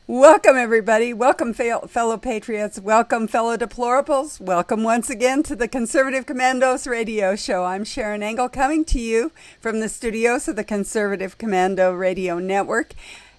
Welcome, everybody. Welcome, fellow patriots. Welcome, fellow deplorables. Welcome once again to the Conservative Commandos radio show. I'm Sharron Engel, coming to you from the studios of the Conservative Commando Radio Network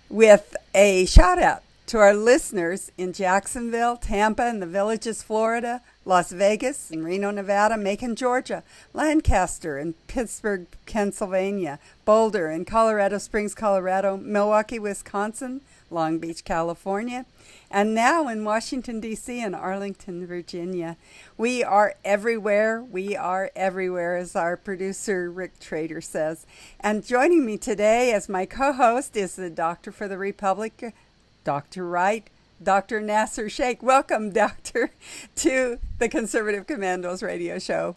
with a shout out to our listeners in Jacksonville, Tampa, and the Villages, Florida, Las Vegas and Reno, Nevada, Macon, Georgia, Lancaster and Pittsburgh, Pennsylvania, Boulder and Colorado Springs, Colorado, Milwaukee, Wisconsin, Long Beach, California, and now in Washington, D.C. and Arlington, Virginia. We are everywhere. We are everywhere, as our producer, Rick Trader, says. And joining me today as my co-host is the Doctor for the Republic, Dr. Wright, Dr. Nasir Shaikh. Welcome, Doctor, to the Conservative Commandos radio show.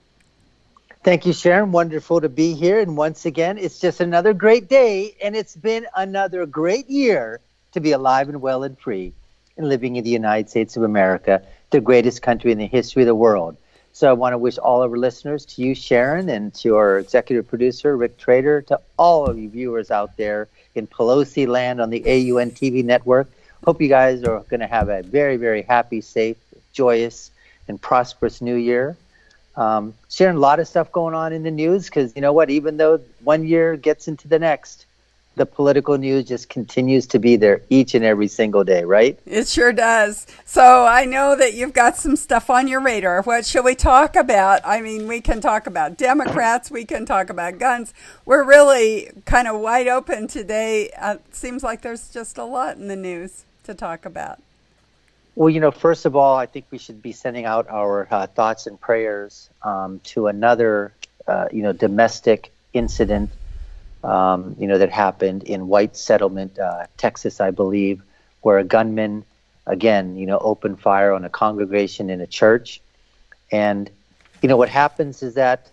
Thank you, Sharon. Wonderful to be here. And once again, it's just another great day, and it's been another great year to be alive and well and free and living in the United States of America, the greatest country in the history of the world. So I want to wish all of our listeners, to you, Sharon, and to our executive producer, Rick Trader, to all of you viewers out there in Pelosi land on the AUN TV network. Hope you guys are going to have a very, very happy, safe, joyous, and prosperous new year. Sharon, a lot of stuff going on in the news because, you know what, even though one year gets into the next, the political news just continues to be there each and every single day, right? It sure does. So I know that you've got some stuff on your radar. What shall we talk about? I mean, we can talk about Democrats. We can talk about guns. We're really kind of wide open today. Seems like there's just a lot in the news to talk about. Well, you know, first of all, I think we should be sending out our thoughts and prayers to another, domestic incident that happened in White Settlement, Texas, I believe, where a gunman, again, opened fire on a congregation in a church. And, what happens is that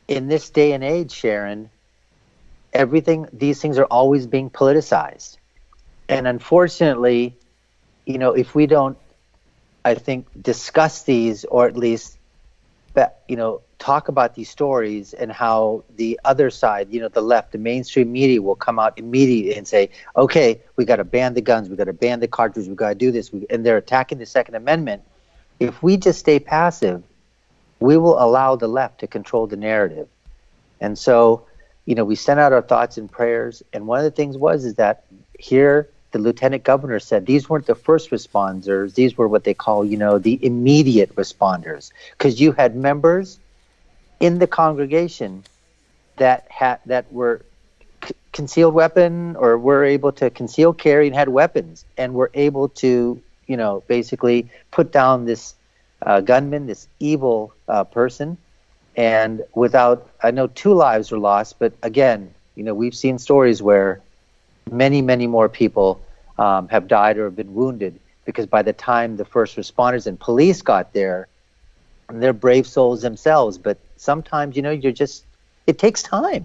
in this day and age, Sharon, these things are always being politicized. And unfortunately, if we don't, I think, discuss these or at least, talk about these stories and how the other side, the left, the mainstream media will come out immediately and say, okay, we got to ban the guns, we got to ban the cartridges, we got to do this, and they're attacking the Second Amendment. If we just stay passive, we will allow the left to control the narrative. And so, we sent out our thoughts and prayers, and one of the things is that here the lieutenant governor said these weren't the first responders, these were what they call, the immediate responders, because you had members in the congregation that were concealed weapon or were able to conceal carry and had weapons and were able to, basically put down this gunman, this evil person. And I know 2 lives were lost, but again, we've seen stories where many, many more people have died or have been wounded because by the time the first responders and police got there, they're brave souls themselves, but sometimes, it takes time.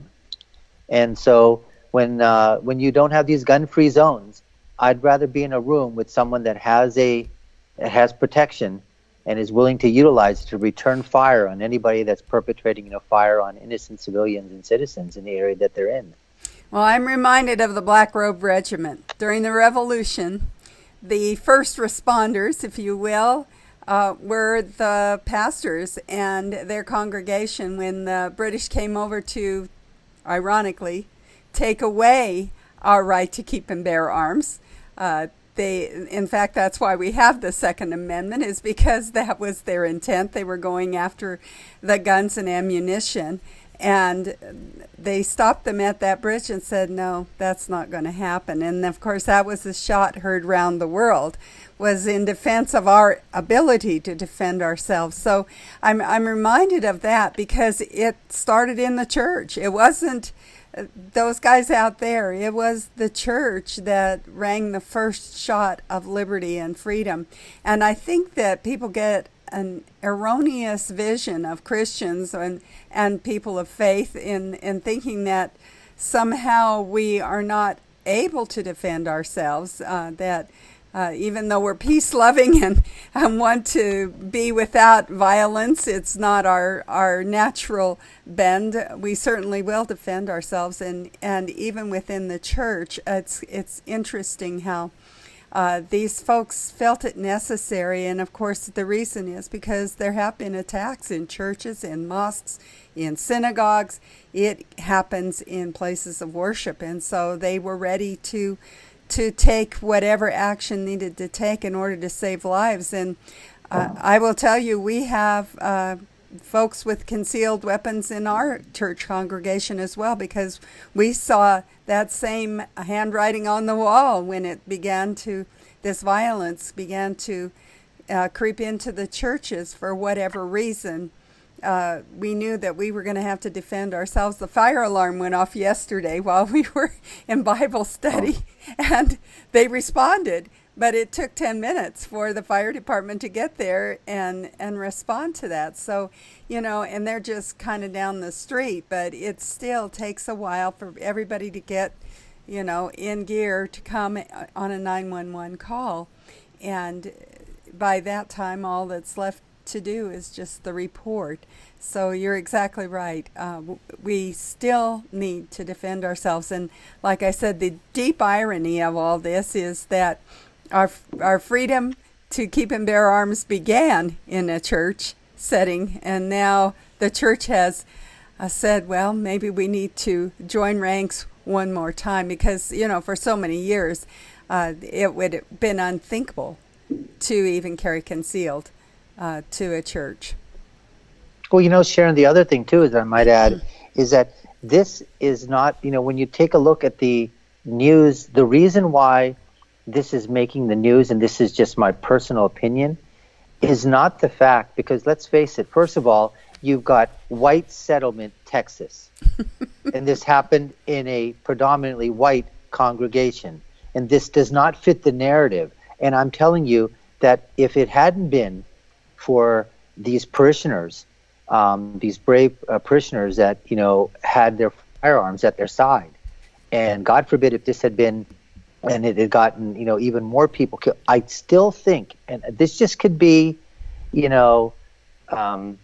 And so when you don't have these gun-free zones, I'd rather be in a room with someone that has protection and is willing to utilize it to return fire on anybody that's perpetrating, fire on innocent civilians and citizens in the area that they're in. Well, I'm reminded of the Black Robe Regiment. During the Revolution, the first responders, if you will, were the pastors and their congregation when the British came over to, ironically, take away our right to keep and bear arms. In fact, that's why we have the Second Amendment, is because that was their intent. They were going after the guns and ammunition. And they stopped them at that bridge and said, no, that's not going to happen. And of course, that was the shot heard round the world, was in defense of our ability to defend ourselves. So I'm reminded of that because it started in the church. It wasn't those guys out there. It was the church that rang the first shot of liberty and freedom. And I think that people get an erroneous vision of Christians and people of faith in thinking that somehow we are not able to defend ourselves, that even though we're peace-loving and want to be without violence, it's not our natural bend. We certainly will defend ourselves, and even within the church, it's interesting how these folks felt it necessary, and of course the reason is because there have been attacks in churches, in mosques, in synagogues. It happens in places of worship, and so they were ready to take whatever action needed to take in order to save lives. And I will tell you, we have folks with concealed weapons in our church congregation as well, because we saw that same handwriting on the wall when this violence began to creep into the churches for whatever reason. We knew that we were going to have to defend ourselves. The fire alarm went off yesterday while we were in Bible study, and they responded. But it took 10 minutes for the fire department to get there and respond to that. So, and they're just kind of down the street, but it still takes a while for everybody to get, in gear to come on a 911 call. And by that time, all that's left to do is just the report. So you're exactly right. We still need to defend ourselves. And like I said, the deep irony of all this is that our freedom to keep and bear arms began in a church setting, and now the church has said, well, maybe we need to join ranks one more time, because, for so many years it would have been unthinkable to even carry concealed to a church. Well, Sharon, the other thing too, is I might add, is that this is not, when you take a look at the news, the reason why this is making the news, and this is just my personal opinion, is not the fact, because let's face it, first of all, you've got white settlement Texas, and this happened in a predominantly white congregation, and this does not fit the narrative. And I'm telling you that if it hadn't been for these parishioners, these brave parishioners that, had their firearms at their side, and God forbid if this had been, and it had gotten, even more people killed, I still think, and this just could be, like I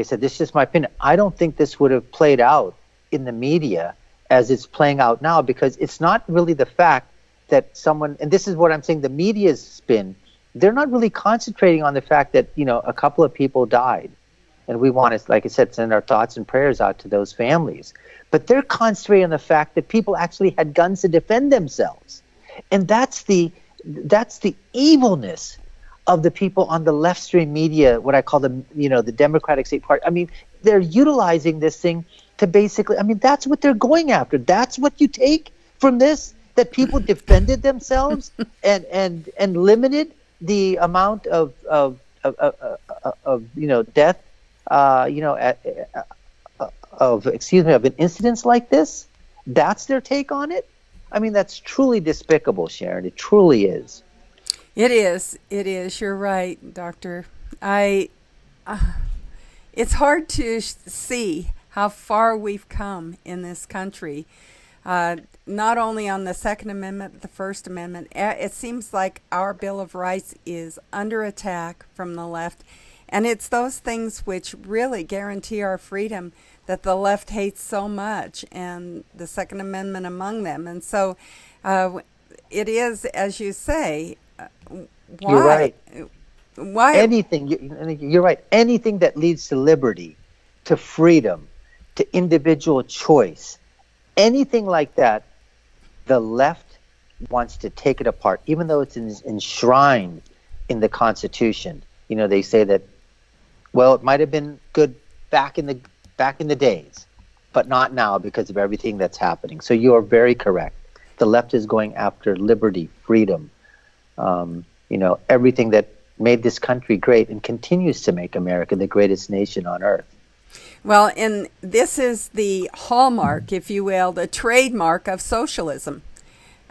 said, this is just my opinion. I don't think this would have played out in the media as it's playing out now, because it's not really the fact that someone, and this is what I'm saying, the media's spin, they're not really concentrating on the fact that, a couple of people died. And we want to, like I said, send our thoughts and prayers out to those families. But they're concentrating on the fact that people actually had guns to defend themselves. And that's the evilness of the people on the left stream media, what I call the Democratic State Party. I mean, they're utilizing this thing to basically, that's what they're going after. That's what you take from this, that people defended themselves and limited the amount of death, of an incidents like this. That's their take on it. That's truly despicable, Sharon. It truly is. It is. You're right, Doctor. It's hard to see how far we've come in this country. Not only on the Second Amendment, but the First Amendment. It seems like our Bill of Rights is under attack from the left. And it's those things which really guarantee our freedom that the left hates so much, and the Second Amendment among them. And so it is, as you say, why? You're right. Why? You're right. Anything that leads to liberty, to freedom, to individual choice, anything like that, the left wants to take it apart, even though it's enshrined in the Constitution. They say that, well, it might have been good back in the days, but not now because of everything that's happening. So you are very correct. The left is going after liberty, freedom, everything that made this country great and continues to make America the greatest nation on earth. Well, and this is the hallmark, if you will, the trademark of socialism.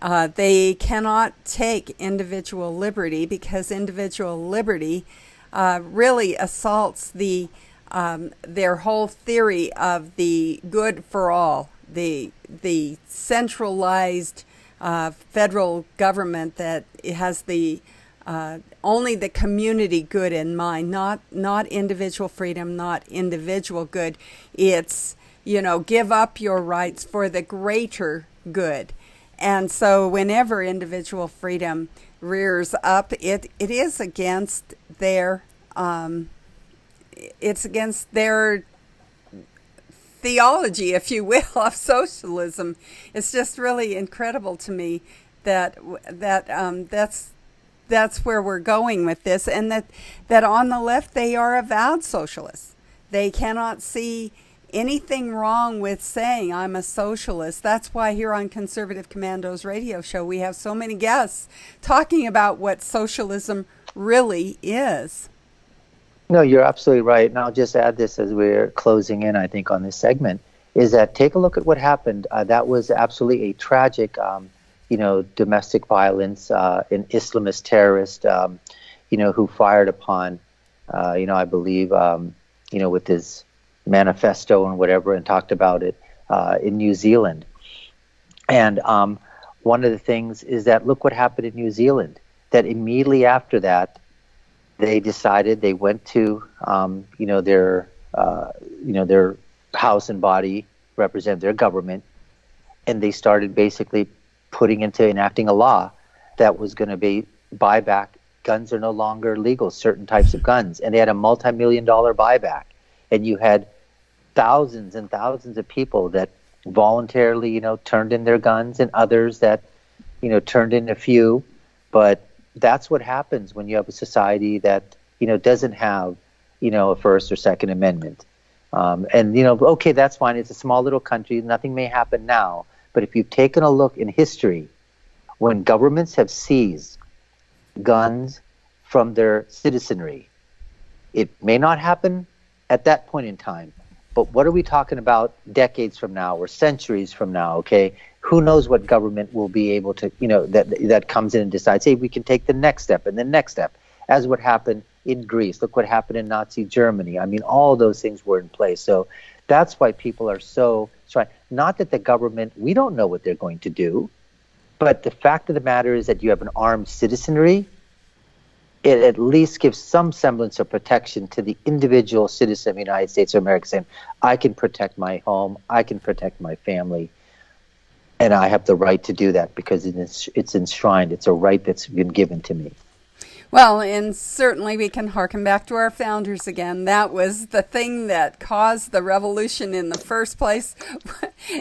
They cannot take individual liberty, because individual liberty really assaults their whole theory of the good for all, the centralized federal government that has the only the community good in mind, not individual freedom, not individual good. It's, give up your rights for the greater good. And so whenever individual freedom rears up, it is against their it's against their theology, if you will, of socialism. It's just really incredible to me that that's where we're going with this, and that on the left they are avowed socialists. They cannot see anything wrong with saying I'm a socialist. That's why here on Conservative Commandos radio show we have so many guests talking about what socialism really is. No, you're absolutely right. And I'll just add this as we're closing in, I think, on this segment, is that take a look at what happened. That was absolutely a tragic, domestic violence, an Islamist terrorist, who fired upon, I believe, with his manifesto and whatever, and talked about it in New Zealand. And one of the things is that look what happened in New Zealand, that immediately after that, they decided they went to, their house and body represent their government, and they started basically enacting a law that was going to be buyback. Guns are no longer legal, certain types of guns, and they had a multi-million-dollar buyback, and you had thousands and thousands of people that voluntarily, turned in their guns, and others that, turned in a few, but that's what happens when you have a society that, doesn't have, a First or Second Amendment. Okay, that's fine. It's a small little country. Nothing may happen now. But if you've taken a look in history, when governments have seized guns from their citizenry, it may not happen at that point in time. But what are we talking about decades from now or centuries from now, okay? Who knows what government will be able to, that comes in and decides, hey, we can take the next step and the next step, as what happened in Greece. Look what happened in Nazi Germany. I mean, all those things were in place. So that's why people are so trying. Not that the government, we don't know what they're going to do, but the fact of the matter is that you have an armed citizenry. It at least gives some semblance of protection to the individual citizen of the United States of America, saying, I can protect my home, I can protect my family, and I have the right to do that because it's enshrined. It's a right that's been given to me. Well, and certainly we can harken back to our founders again. That was the thing that caused the revolution in the first place.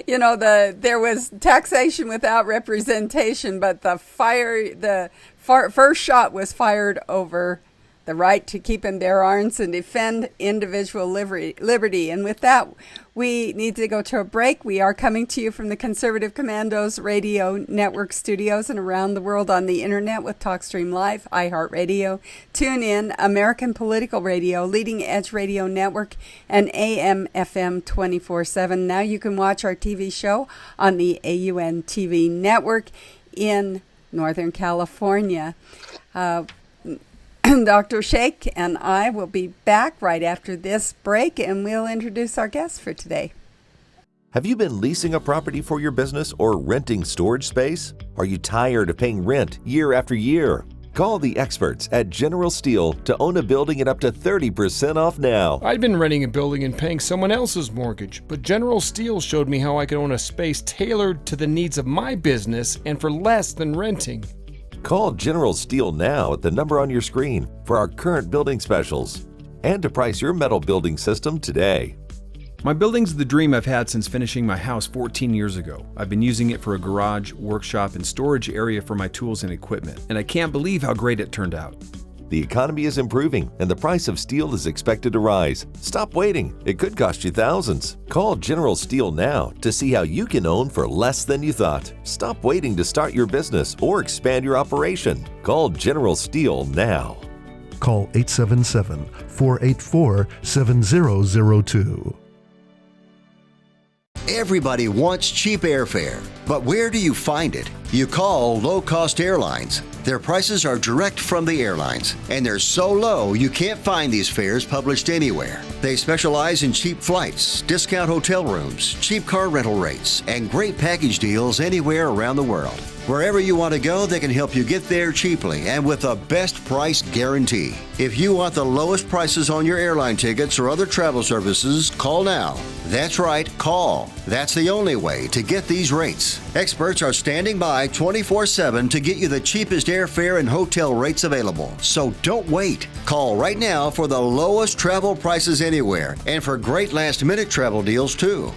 There was taxation without representation, but the first shot was fired over the right to keep and bear arms and defend individual liberty. And with that, we need to go to a break. We are coming to you from the Conservative Commandos Radio Network studios and around the world on the internet with TalkStream Live, iHeartRadio, TuneIn, American Political Radio, Leading Edge Radio Network, and AM/FM 24/7. Now you can watch our TV show on the AUN TV network in Northern California. Dr. Shaikh and I will be back right after this break, and we'll introduce our guest for today. Have you been leasing a property for your business or renting storage space? Are you tired of paying rent year after year? Call the experts at General Steel to own a building at up to 30% off now. I'd been renting a building and paying someone else's mortgage, but General Steel showed me how I could own a space tailored to the needs of my business and for less than renting. Call General Steel now at the number on your screen for our current building specials and to price your metal building system today. My building's the dream I've had since finishing my house 14 years ago. I've been using it for a garage, workshop, and storage area for my tools and equipment, and I can't believe how great it turned out. The economy is improving and the price of steel is expected to rise. Stop waiting. It could cost you thousands. Call General Steel now to see how you can own for less than you thought. Stop waiting to start your business or expand your operation. Call General Steel now. Call 877-484-7002. Everybody wants cheap airfare, but where do you find it? You call low-cost airlines. Their prices are direct from the airlines, and they're so low you can't find these fares published anywhere. They specialize in cheap flights, discount hotel rooms, cheap car rental rates, and great package deals anywhere around the world. Wherever you want to go, they can help you get there cheaply and with a best price guarantee. If you want the lowest prices on your airline tickets or other travel services, call now. That's right, call. That's the only way to get these rates. Experts are standing by 24/7 to get you the cheapest airfare and hotel rates available. So don't wait. Call right now for the lowest travel prices anywhere and for great last-minute travel deals too.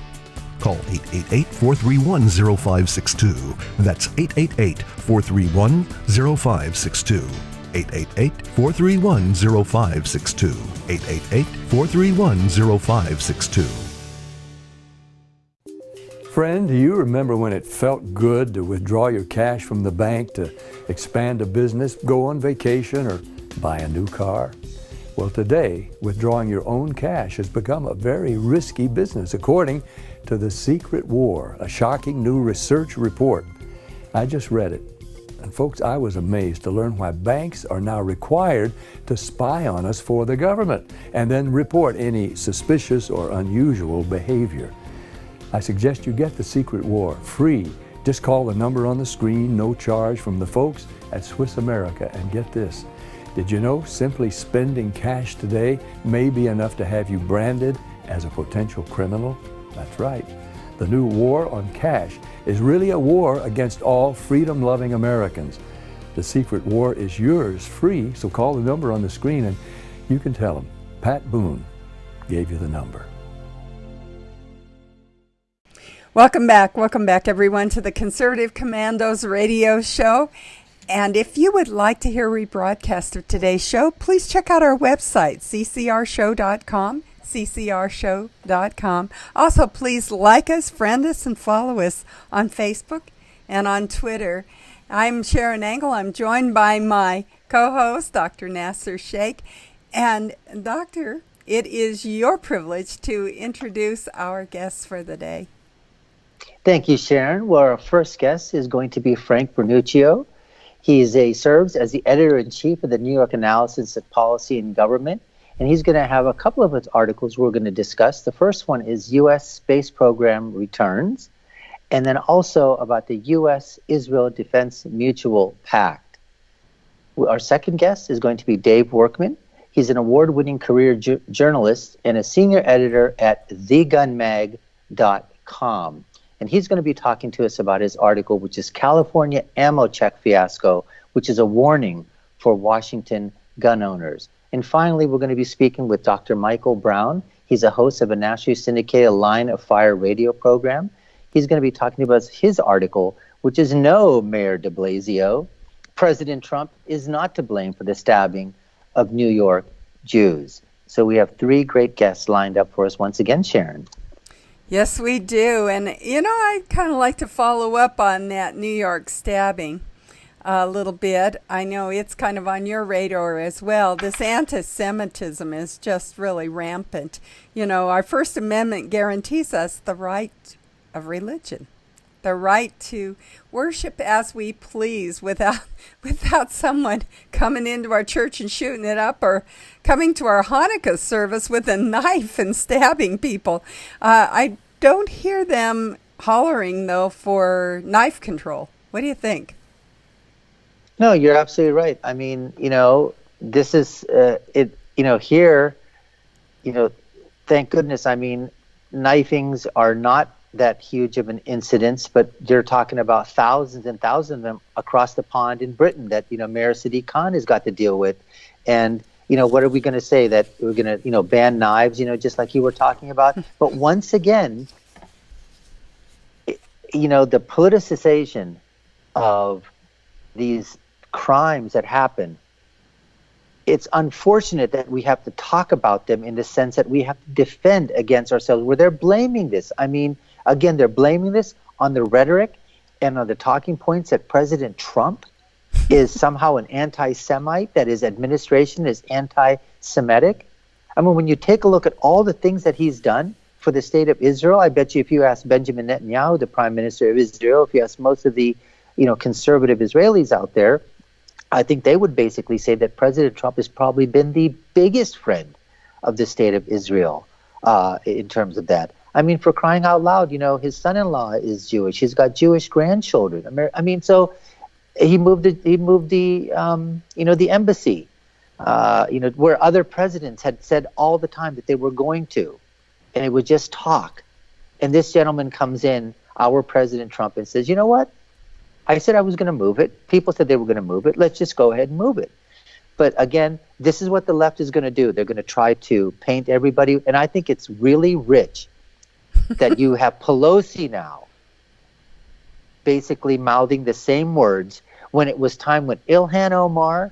Call 888-431-0562. That's 888-431-0562. 888-431-0562. 888-431-0562. Friend, do you remember when it felt good to withdraw your cash from the bank to expand a business, go on vacation, or buy a new car? Well, today, withdrawing your own cash has become a very risky business, according to The Secret War, a shocking new research report. I just read it. And folks, I was amazed to learn why banks are now required to spy on us for the government and then report any suspicious or unusual behavior. I suggest you get The Secret War free. Just call the number on the screen, no charge, from the folks at Swiss America. And get this, did you know simply spending cash today may be enough to have you branded as a potential criminal? That's right. The new war on cash is really a war against all freedom-loving Americans. The Secret War is yours free, so call the number on the screen and you can tell them Pat Boone gave you the number. Welcome back everyone to the Conservative Commandos radio show. And if you would like to hear a rebroadcast of today's show, please check out our website, ccrshow.com, ccrshow.com. Also, please like us, friend us, and follow us on Facebook and on Twitter. I'm Sharron Engel. I'm joined by my co-host, Dr. Nasir Shaikh. And Doctor, it is your privilege to introduce our guests for the day. Thank you, Sharon. Well, our first guest is going to be Frank Vernuccio. He serves as the editor-in-chief of the New York Analysis of Policy and Government, and he's going to have a couple of his articles we're going to discuss. The first one is U.S. Space Program Returns, and then also about the U.S.-Israel Defense Mutual Pact. Our second guest is going to be Dave Workman. He's an award-winning career journalist and a senior editor at thegunmag.com. And he's going to be talking to us about his article, which is California Ammo Check Fiasco, which is a warning for Washington gun owners. And finally, we're going to be speaking with Dr. Michael Brown. He's a host of a nationally syndicated Line of Fire radio program. He's going to be talking about his article, which is No, Mayor de Blasio. President Trump is not to blame for the stabbing of New York Jews. So we have three great guests lined up for us once again, Sharon. Yes, we do. And, I kind of like to follow up on that New York stabbing a little bit. I know it's kind of on your radar as well. This anti-Semitism is just really rampant. Our First Amendment guarantees us the right of religion, the right to worship as we please without someone coming into our church and shooting it up, or coming to our Hanukkah service with a knife and stabbing people. I don't hear them hollering, though, for knife control. What do you think? No, you're absolutely right. I mean, this is here, thank goodness. I mean, knifings are not that huge of an incidence, but you're talking about thousands and thousands of them across the pond in Britain that, Mayor Sadiq Khan has got to deal with. And, what are we going to say? That we're going to, ban knives, just like you were talking about. But once again, the politicization of these crimes that happen, it's unfortunate that we have to talk about them in the sense that we have to defend against ourselves, where they're blaming this. I mean, again, they're blaming this on the rhetoric and on the talking points that President Trump is somehow an anti-Semite, that his administration is anti-Semitic. I mean, when you take a look at all the things that he's done for the state of Israel, I bet you if you ask Benjamin Netanyahu, the prime minister of Israel, if you ask most of the conservative Israelis out there, I think they would basically say that President Trump has probably been the biggest friend of the state of Israel in terms of that. I mean, for crying out loud, his son-in-law is Jewish. He's got Jewish grandchildren. I mean, so he moved the embassy, where other presidents had said all the time that they were going to, and it was just talk. And this gentleman comes in, our President Trump, and says, you know what? I said I was going to move it. People said they were going to move it. Let's just go ahead and move it. But again, this is what the left is going to do. They're going to try to paint everybody. And I think it's really rich that you have Pelosi now basically mouthing the same words when it was time when Ilhan Omar,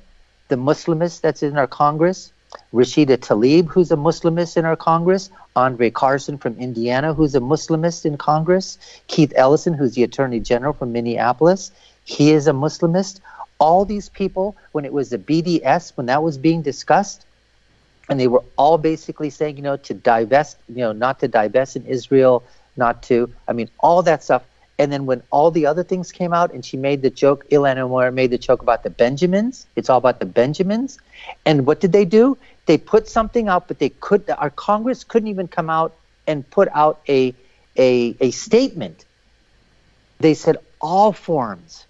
the Muslimist that's in our Congress, Rashida Tlaib, who's a Muslimist in our Congress, Andre Carson from Indiana, who's a Muslimist in Congress, Keith Ellison, who's the Attorney General from Minneapolis, he is a Muslimist. All these people, when it was the BDS, when that was being discussed, and they were all basically saying, to divest, not to divest in Israel, all that stuff. And then when all the other things came out and she made the joke, Ilhan Omar made the joke about the Benjamins, it's all about the Benjamins. And what did they do? They put something out, but our Congress couldn't even come out and put out a statement. They said all forms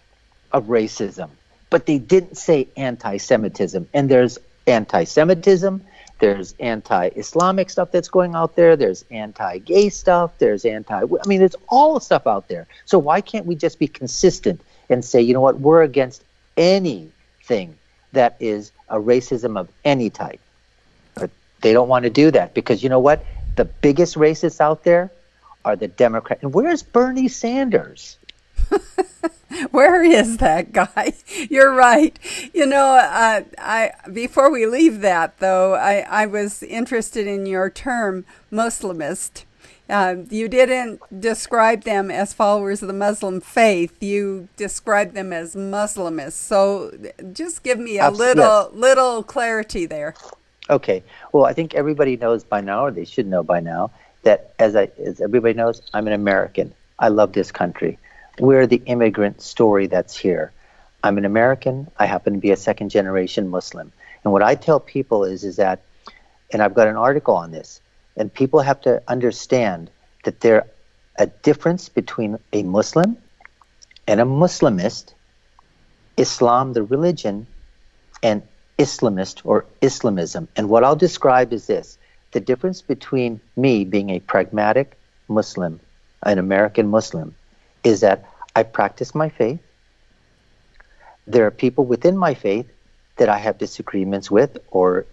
of racism, but they didn't say anti-Semitism. And there's anti-Semitism, there's anti-Islamic stuff that's going out there, there's anti-gay stuff, there's all stuff out there. So why can't we just be consistent and say, you know what, we're against anything that is a racism of any type? But they don't want to do that because you know what? The biggest racists out there are the Democrats. And where's Bernie Sanders? Where is that guy? You're right. I before we leave that, though, I was interested in your term, Muslimist. You didn't describe them as followers of the Muslim faith. You described them as Muslimists. So just give me a little clarity there. Okay. Well, I think everybody knows by now, or they should know by now, that as everybody knows, I'm an American. I love this country. We're the immigrant story that's here. I'm an American. I happen to be a second-generation Muslim. And what I tell people is that, and I've got an article on this, and people have to understand that there's a difference between a Muslim and a Muslimist, Islam, the religion, and Islamist or Islamism. And what I'll describe is this. The difference between me being a pragmatic Muslim, an American Muslim, is that I practice my faith. There are people within my faith that I have disagreements with, or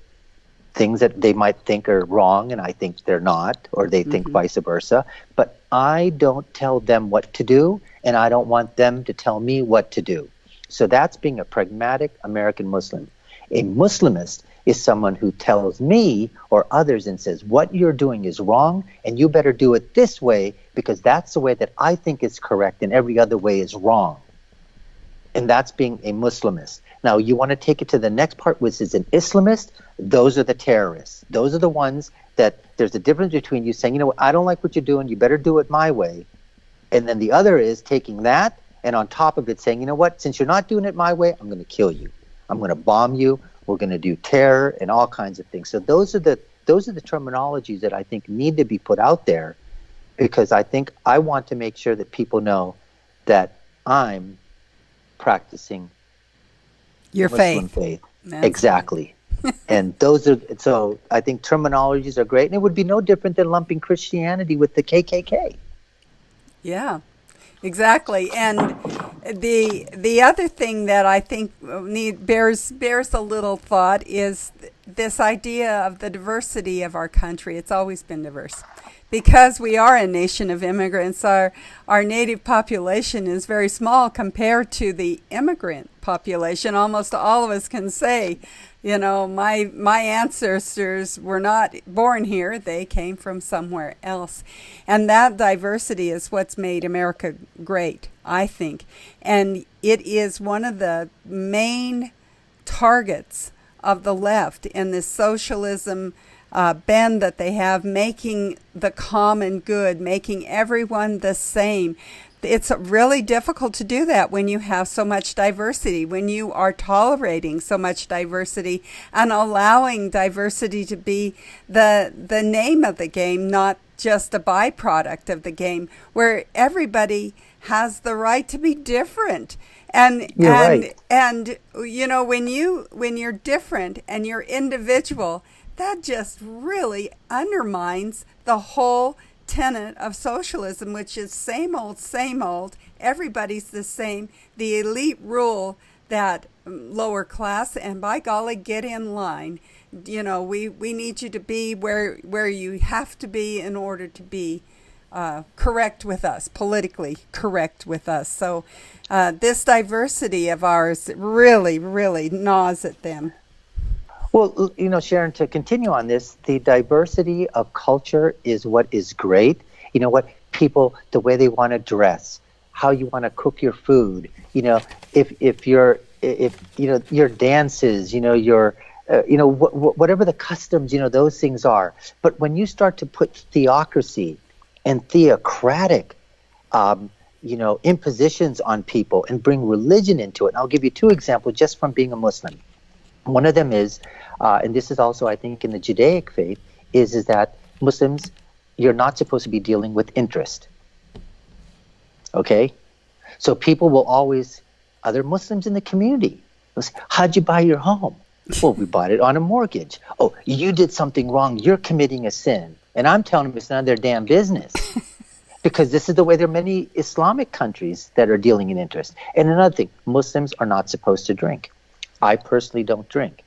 things that they might think are wrong and I think they're not, or they think vice versa. But I don't tell them what to do, and I don't want them to tell me what to do. So that's being a pragmatic American Muslim. A Muslimist is someone who tells me or others and says, what you're doing is wrong, and you better do it this way because that's the way that I think is correct and every other way is wrong. And that's being a Muslimist. Now, you want to take it to the next part, which is an Islamist. Those are the terrorists. Those are the ones that there's a difference between you saying, you know what, I don't like what you're doing, you better do it my way. And then the other is taking that and on top of it saying, you know what, since you're not doing it my way, I'm going to kill you. I'm going to bomb you. We're going to do terror and all kinds of things. So those are the terminologies that I think need to be put out there, because I think I want to make sure that people know that I'm practicing your Muslim faith. Exactly. And so I think terminologies are great, and it would be no different than lumping Christianity with the KKK. Yeah. Exactly, and the other thing that I think bears a little thought is this idea of the diversity of our country. It's always been diverse. Because we are a nation of immigrants, our native population is very small compared to the immigrant population. Almost all of us can say, you know, my ancestors were not born here. They came from somewhere else. And that diversity is what's made America great, I think. And it is one of the main targets of the left in this socialism bend that they have, making the common good, making everyone the same. it's really difficult to do that when you have so much diversity, when you are tolerating so much diversity and allowing diversity to be the name of the game, not just a byproduct of the game, where everybody has the right to be different. And Right. and you know, when you're different and you're individual, that just really undermines the whole tenet of socialism, which is same old, everybody's the same, the elite rule that lower class, and by golly, get in line. You know, we need you to be where you have to be in order to be correct with us, politically correct with us. So this diversity of ours really, really gnaws at them. Well, you know, Sharon, to continue on this, the diversity of culture is what is great. You know what? People, the way they want to dress, how you want to cook your food, you know, if you know, your dances, you know, your whatever the customs, you know, those things are. But when you start to put theocracy and theocratic impositions on people and bring religion into it, and I'll give you two examples just from being a Muslim. One of them is, and this is also, I think, in the Judaic faith, is that Muslims, you're not supposed to be dealing with interest. Okay? So people will always, other Muslims in the community, will say, how'd you buy your home? Well, we bought it on a mortgage. Oh, you did something wrong. You're committing a sin. And I'm telling them it's none of their damn business. Because this is the way there are many Islamic countries that are dealing in interest. And another thing, Muslims are not supposed to drink. I personally don't drink.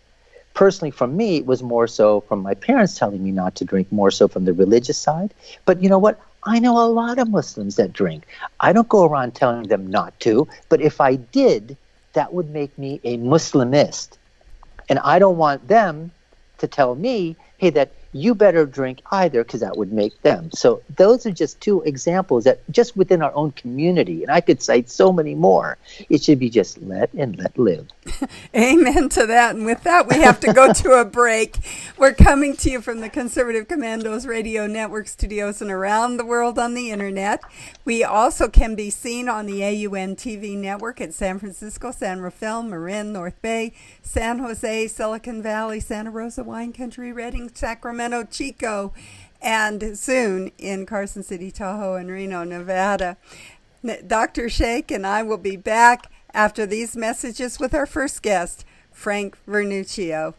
Personally, for me, it was more so from my parents telling me not to drink, more so from the religious side. But you know what? I know a lot of Muslims that drink. I don't go around telling them not to, but if I did, that would make me a Muslimist. And I don't want them to tell me, hey, that you better drink either, because that would make them. So those are just two examples that just within our own community, and I could cite so many more, it should be just let live. Amen to that. And with that, we have to go to a break. We're coming to you from the Conservative Commandos Radio Network studios and around the world on the internet. We also can be seen on the AUN TV network at San Francisco, San Rafael, Marin, North Bay, San Jose, Silicon Valley, Santa Rosa, Wine Country, Redding, Sacramento, Chico, and soon in Carson City, Tahoe, and Reno, Nevada. Dr. Shaikh and I will be back after these messages with our first guest, Frank Vernuccio.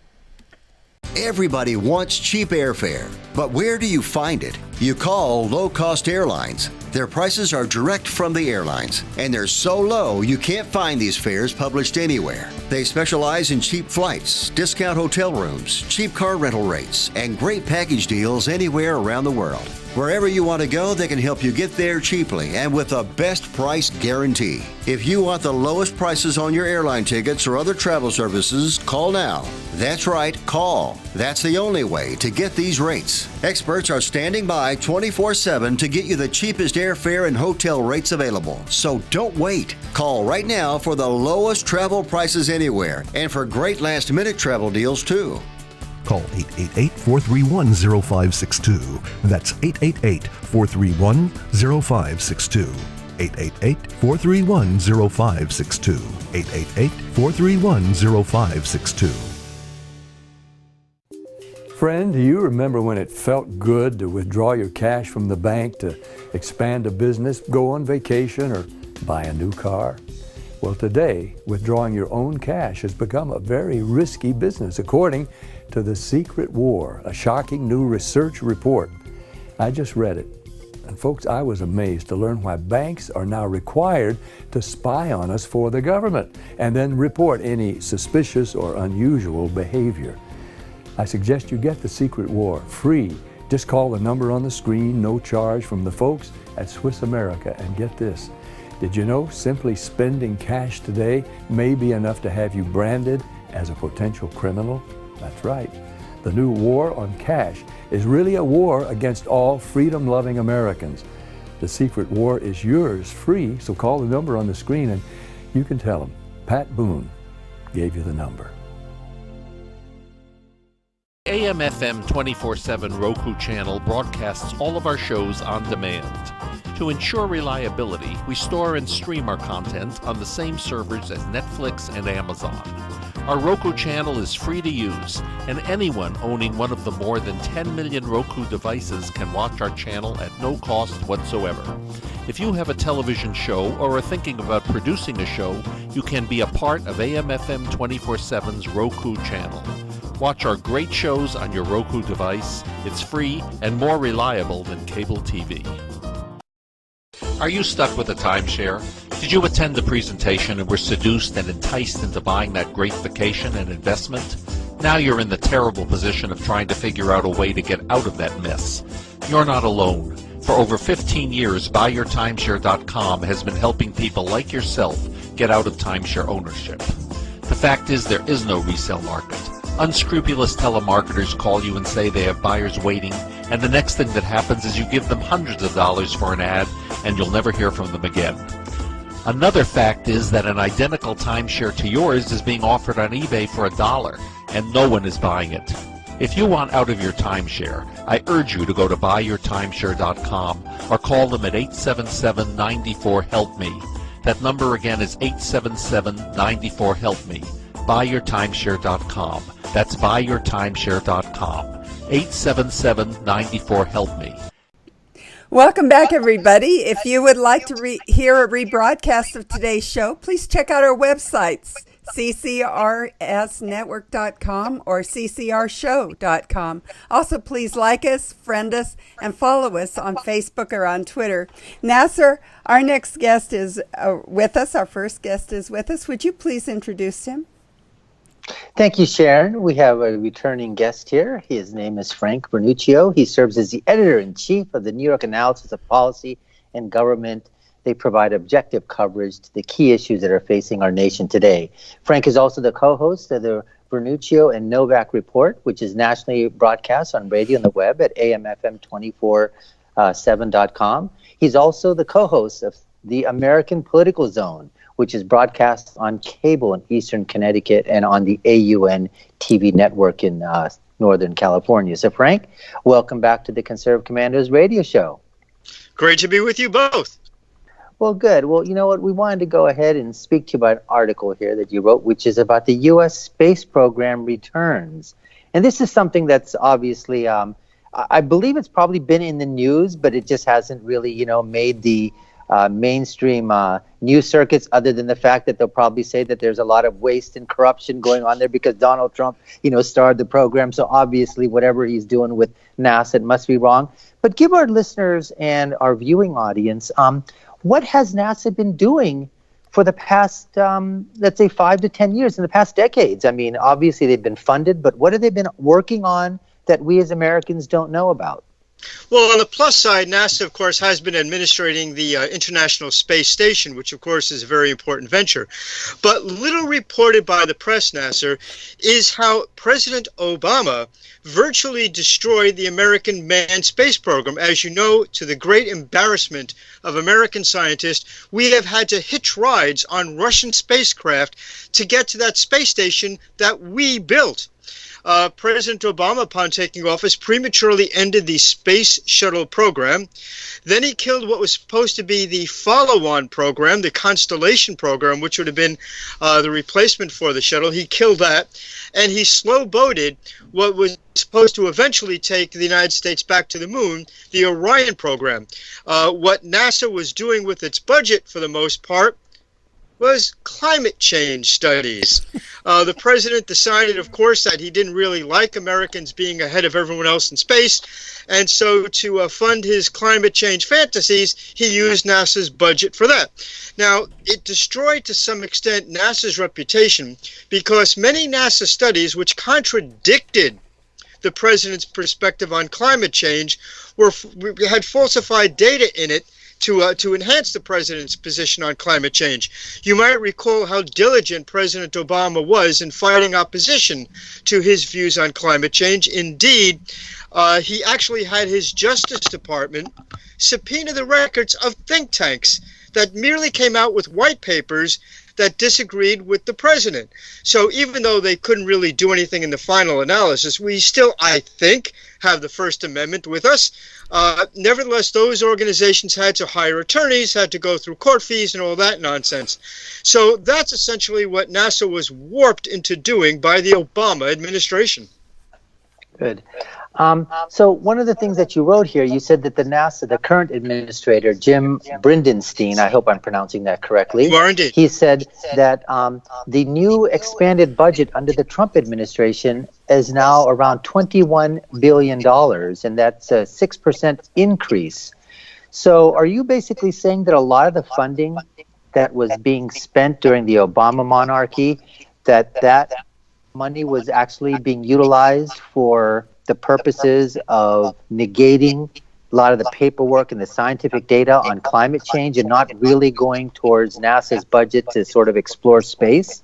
Everybody wants cheap airfare, but where do you find it? You call low-cost airlines. Their prices are direct from the airlines, and they're so low you can't find these fares published anywhere. They specialize in cheap flights, discount hotel rooms, cheap car rental rates, and great package deals anywhere around the world. Wherever you want to go, they can help you get there cheaply and with a best price guarantee. If you want the lowest prices on your airline tickets or other travel services, call now. That's right, call. That's the only way to get these rates. Experts are standing by 24/7 to get you the cheapest airfare and hotel rates available. So don't wait. Call right now for the lowest travel prices anywhere and for great last-minute travel deals too. Call 888-431-0562. That's 888-431-0562. 888-431-0562. 888-431-0562. Friend, do you remember when it felt good to withdraw your cash from the bank to expand a business, go on vacation, or buy a new car? Well, today, withdrawing your own cash has become a very risky business, according to The Secret War, a shocking new research report. I just read it. And folks, I was amazed to learn why banks are now required to spy on us for the government and then report any suspicious or unusual behavior. I suggest you get The Secret War free. Just call the number on the screen, no charge, from the folks at Swiss America. And get this, did you know simply spending cash today may be enough to have you branded as a potential criminal? That's right. The new war on cash is really a war against all freedom-loving Americans. The Secret War is yours free, so call the number on the screen and you can tell them Pat Boone gave you the number. AM/FM 24/7 Roku channel broadcasts all of our shows on demand. To ensure reliability, we store and stream our content on the same servers as Netflix and Amazon. Our Roku channel is free to use, and anyone owning one of the more than 10 million Roku devices can watch our channel at no cost whatsoever. If you have a television show or are thinking about producing a show, you can be a part of AM/FM 24/7's Roku channel. Watch our great shows on your Roku device. It's free and more reliable than cable TV. Are you stuck with a timeshare? Did you attend the presentation and were seduced and enticed into buying that great vacation and investment? Now you're in the terrible position of trying to figure out a way to get out of that mess. You're not alone. For over 15 years, BuyYourTimeshare.com has been helping people like yourself get out of timeshare ownership. The fact is, there is no resale market. Unscrupulous telemarketers call you and say they have buyers waiting, and the next thing that happens is you give them hundreds of dollars for an ad, and you'll never hear from them again. Another fact is that an identical timeshare to yours is being offered on eBay for $1, and no one is buying it. If you want out of your timeshare, I urge you to go to BuyYourTimeshare.com or call them at 877-94-HELP-ME. That number again is 877-94-HELP-ME. BuyYourTimeshare.com. That's BuyYourTimeshare.com. 877-94-HELP-ME. Welcome back, everybody. If you would like to hear a rebroadcast of today's show, please check out our websites, CCRSnetwork.com or CCRshow.com. Also, please like us, friend us, and follow us on Facebook or on Twitter. Nasir, our next guest is with us. Our first guest is with us. Would you please introduce him? Thank you, Sharron. We have a returning guest here. His name is Frank Vernuccio. He serves as the editor-in-chief of the New York Analysis of Policy and Government. They provide objective coverage to the key issues that are facing our nation today. Frank is also the co-host of the Vernuccio and Novak Report, which is nationally broadcast on radio and the web at amfm247.com. He's also the co-host of the American Political Zone, which is broadcast on cable in Eastern Connecticut and on the AUN TV network in Northern California. So, Frank, welcome back to the Conservative Commandos radio show. Great to be with you both. Well, good. Well, you know what? We wanted to go ahead and speak to you about an article here that you wrote, which is about the U.S. space program returns. And this is something that's obviously, I believe it's probably been in the news, but it just hasn't really, made the mainstream news circuits, other than the fact that they'll probably say that there's a lot of waste and corruption going on there because Donald Trump, started the program. So obviously whatever he's doing with NASA, it must be wrong. But give our listeners and our viewing audience, what has NASA been doing for the past, let's say, 5 to 10 years, in the past decades? I mean, obviously they've been funded, but what have they been working on that we as Americans don't know about? Well, on the plus side, NASA, of course, has been administrating the International Space Station, which, of course, is a very important venture. But little reported by the press, Nasir, is how President Obama virtually destroyed the American manned space program. As you know, to the great embarrassment of American scientists, we have had to hitch rides on Russian spacecraft to get to that space station that we built. President Obama, upon taking office, prematurely ended the Space Shuttle program. Then he killed what was supposed to be the follow-on program, the Constellation program, which would have been the replacement for the shuttle. He killed that, and he slow-boated what was supposed to eventually take the United States back to the moon, the Orion program. What NASA was doing with its budget, for the most part, was climate change studies. The president decided, of course, that he didn't really like Americans being ahead of everyone else in space, and so to fund his climate change fantasies, he used NASA's budget for that. Now, it destroyed to some extent NASA's reputation because many NASA studies which contradicted the president's perspective on climate change had falsified data in it to enhance the president's position on climate change. You might recall how diligent President Obama was in fighting opposition to his views on climate change. Indeed, he actually had his Justice Department subpoena the records of think tanks that merely came out with white papers that disagreed with the president. So even though they couldn't really do anything in the final analysis, we still, I think, have the First Amendment with us. Nevertheless, those organizations had to hire attorneys, had to go through court fees and all that nonsense. So that's essentially what NASA was warped into doing by the Obama administration. Good. So one of the things that you wrote here, you said that the current administrator, Jim Bridenstine, I hope I'm pronouncing that correctly. You are indeed. He said that the new expanded budget under the Trump administration is now around $21 billion, and that's a 6% increase. So are you basically saying that a lot of the funding that was being spent during the Obama monarchy, that money was actually being utilized for the purposes of negating a lot of the paperwork and the scientific data on climate change and not really going towards NASA's budget to sort of explore space?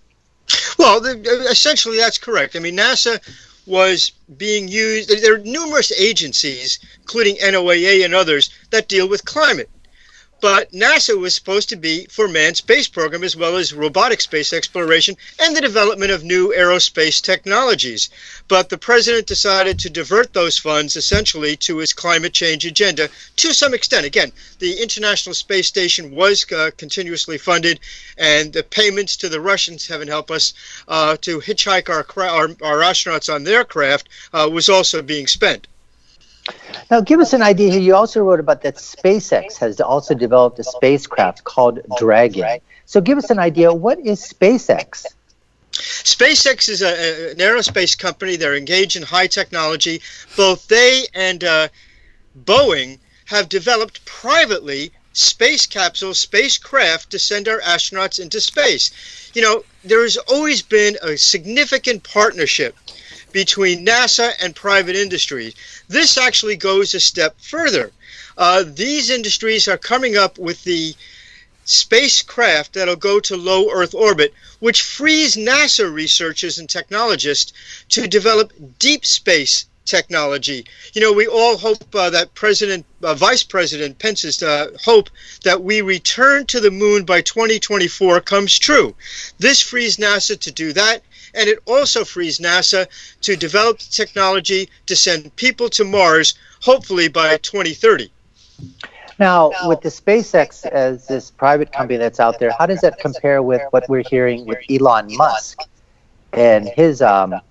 Well, essentially that's correct. I mean, NASA was being used. There are numerous agencies, including NOAA and others, that deal with climate. But NASA was supposed to be for manned space program as well as robotic space exploration and the development of new aerospace technologies. But the president decided to divert those funds essentially to his climate change agenda to some extent. Again, the International Space Station was continuously funded, and the payments to the Russians, heaven help us, to hitchhike our astronauts on their craft was also being spent. Now, give us an idea here. You also wrote about that SpaceX has also developed a spacecraft called Dragon. So give us an idea. What is SpaceX? SpaceX is an aerospace company. They're engaged in high technology. Both they and Boeing have developed privately space capsules, spacecraft to send our astronauts into space. You know, there has always been a significant partnership between NASA and private industry. This actually goes a step further. These industries are coming up with the spacecraft that'll go to low Earth orbit, which frees NASA researchers and technologists to develop deep space technology. You know, we all hope that Vice President Pence's hope that we return to the moon by 2024 comes true. This frees NASA to do that. And it also frees NASA to develop technology to send people to Mars, hopefully by 2030. Now, with the SpaceX as this private company that's out there, how does that compare with what we're hearing with Elon Musk and his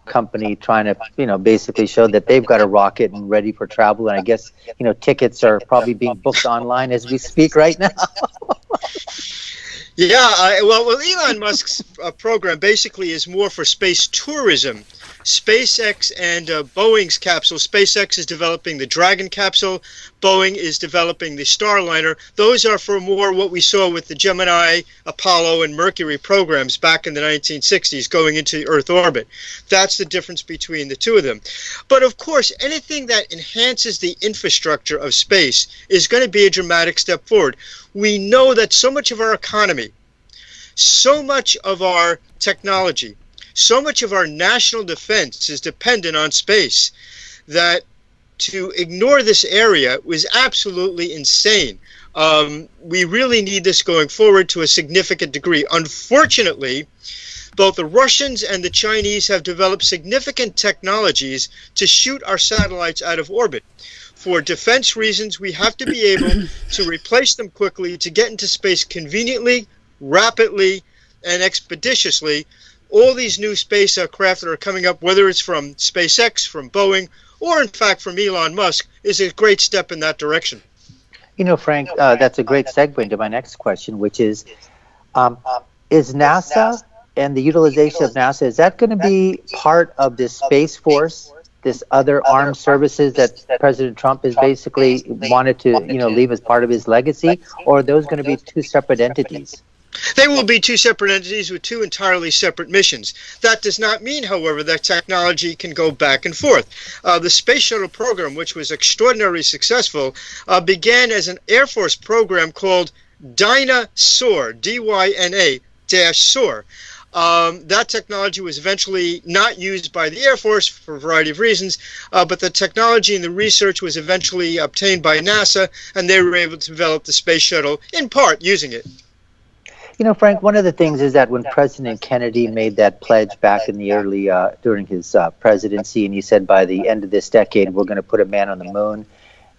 company trying to, basically show that they've got a rocket and ready for travel? And I guess, tickets are probably being booked online as we speak right now. Yeah, well, Elon Musk's program basically is more for space tourism. SpaceX and Boeing's capsule. SpaceX is developing the Dragon capsule. Boeing is developing the Starliner. Those are for more what we saw with the Gemini, Apollo, and Mercury programs back in the 1960s going into Earth orbit. That's the difference between the two of them. But of course, anything that enhances the infrastructure of space is going to be a dramatic step forward. We know that so much of our economy, so much of our technology, so much of our national defense is dependent on space that to ignore this area was absolutely insane. We really need this going forward to a significant degree. Unfortunately, both the Russians and the Chinese have developed significant technologies to shoot our satellites out of orbit. For defense reasons, we have to be able to replace them quickly to get into space conveniently, rapidly, and expeditiously. All these new spacecraft that are coming up, whether it's from SpaceX, from Boeing, or in fact from Elon Musk, is a great step in that direction. Frank, that's a great segue into my next question, which is NASA and the utilization of NASA, is that going to be part of this Space Force, this other armed services that President Trump has basically wanted to, leave as part of his legacy, or are those going to be two separate entities? They will be two separate entities with two entirely separate missions. That does not mean, however, that technology can go back and forth. The Space Shuttle program, which was extraordinarily successful, began as an Air Force program called Dyna-Soar, D-Y-N-A-SOAR. That technology was eventually not used by the Air Force for a variety of reasons, but the technology and the research was eventually obtained by NASA, and they were able to develop the space shuttle, in part, using it. You know, Frank, one of the things is that when President Kennedy made that pledge back in the early, during his presidency, and he said by the end of this decade, we're going to put a man on the moon.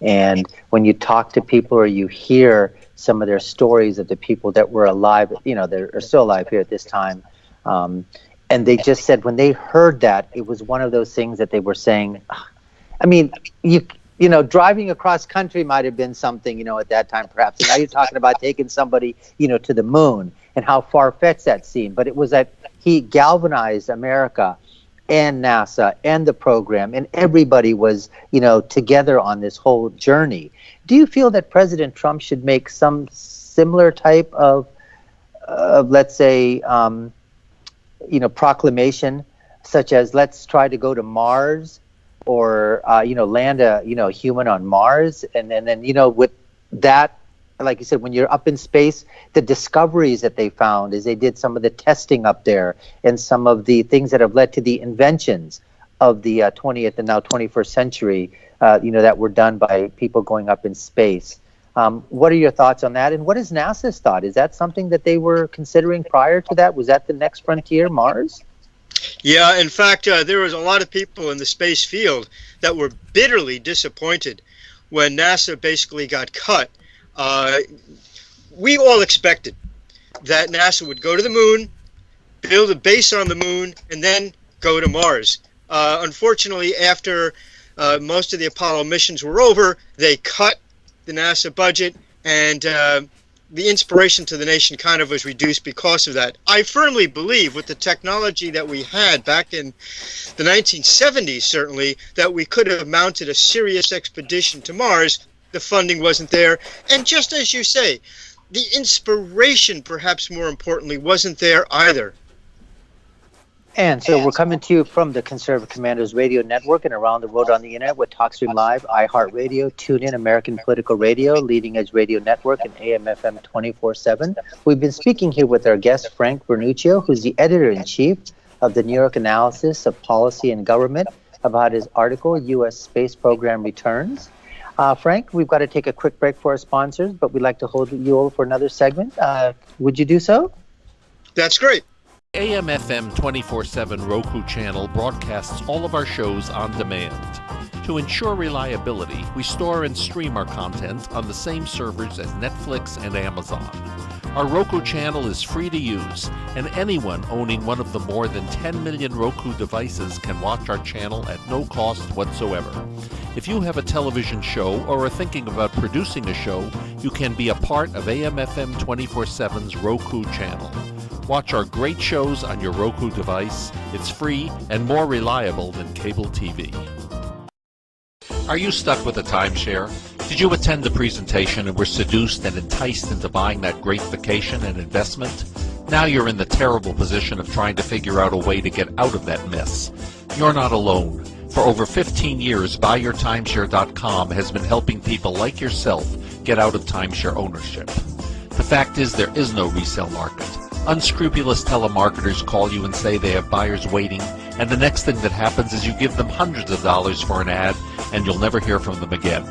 And when you talk to people or you hear some of their stories of the people that were alive, you know, they're still alive here at this time. And they just said when they heard that, it was one of those things that they were saying, I mean, you know, driving across country might have been something, you know, at that time perhaps. And now you're talking about taking somebody, you know, to the moon and how far-fetched that seemed. But it was that he galvanized America and NASA and the program, and everybody was, you know, together on this whole journey. Do you feel that President Trump should make some similar type of let's say, you know, proclamation, such as let's try to go to Mars, or you know, land a, you know, human on Mars, and then you know, with that, like you said, when you're up in space, the discoveries that they found is they did some of the testing up there, and some of the things that have led to the inventions of the 20th and now 21st century, you know, that were done by people going up in space. What are your thoughts on that, and what is NASA's thought? Is that something that they were considering prior to that? Was that the next frontier, Mars? Yeah, in fact, there was a lot of people in the space field that were bitterly disappointed when NASA basically got cut. We all expected that NASA would go to the moon, build a base on the moon, and then go to Mars. Unfortunately, after most of the Apollo missions were over, they cut the NASA budget, and the inspiration to the nation kind of was reduced because of that. I firmly believe with the technology that we had back in the 1970s, certainly, that we could have mounted a serious expedition to Mars. The funding wasn't there. And just as you say, the inspiration, perhaps more importantly, wasn't there either. And so we're coming to you from the Conservative Commanders Radio Network and around the world on the internet with TalkStream Live, iHeartRadio, TuneIn, American Political Radio, Leading Edge Radio Network, and AM/FM 24/7. We've been speaking here with our guest, Frank Vernuccio, who's the editor-in-chief of the New York Analysis of Policy and Government, about his article, U.S. Space Program Returns. Frank, we've got to take a quick break for our sponsors, but we'd like to hold you over for another segment. Would you do so? That's great. AM/FM 24/7 Roku channel broadcasts all of our shows on demand. To ensure reliability, we store and stream our content on the same servers as Netflix and Amazon. Our Roku channel is free to use, and anyone owning one of the more than 10 million Roku devices can watch our channel at no cost whatsoever. If you have a television show or are thinking about producing a show, you can be a part of AM/FM 24/7's Roku channel. Watch our great shows on your Roku device. It's free and more reliable than cable TV. Are you stuck with a timeshare? Did you attend the presentation and were seduced and enticed into buying that great vacation and investment? Now you're in the terrible position of trying to figure out a way to get out of that mess. You're not alone. For over 15 years, BuyYourTimeshare.com has been helping people like yourself get out of timeshare ownership. The fact is, there is no resale market. Unscrupulous telemarketers call you and say they have buyers waiting, and the next thing that happens is you give them hundreds of dollars for an ad, and you'll never hear from them again.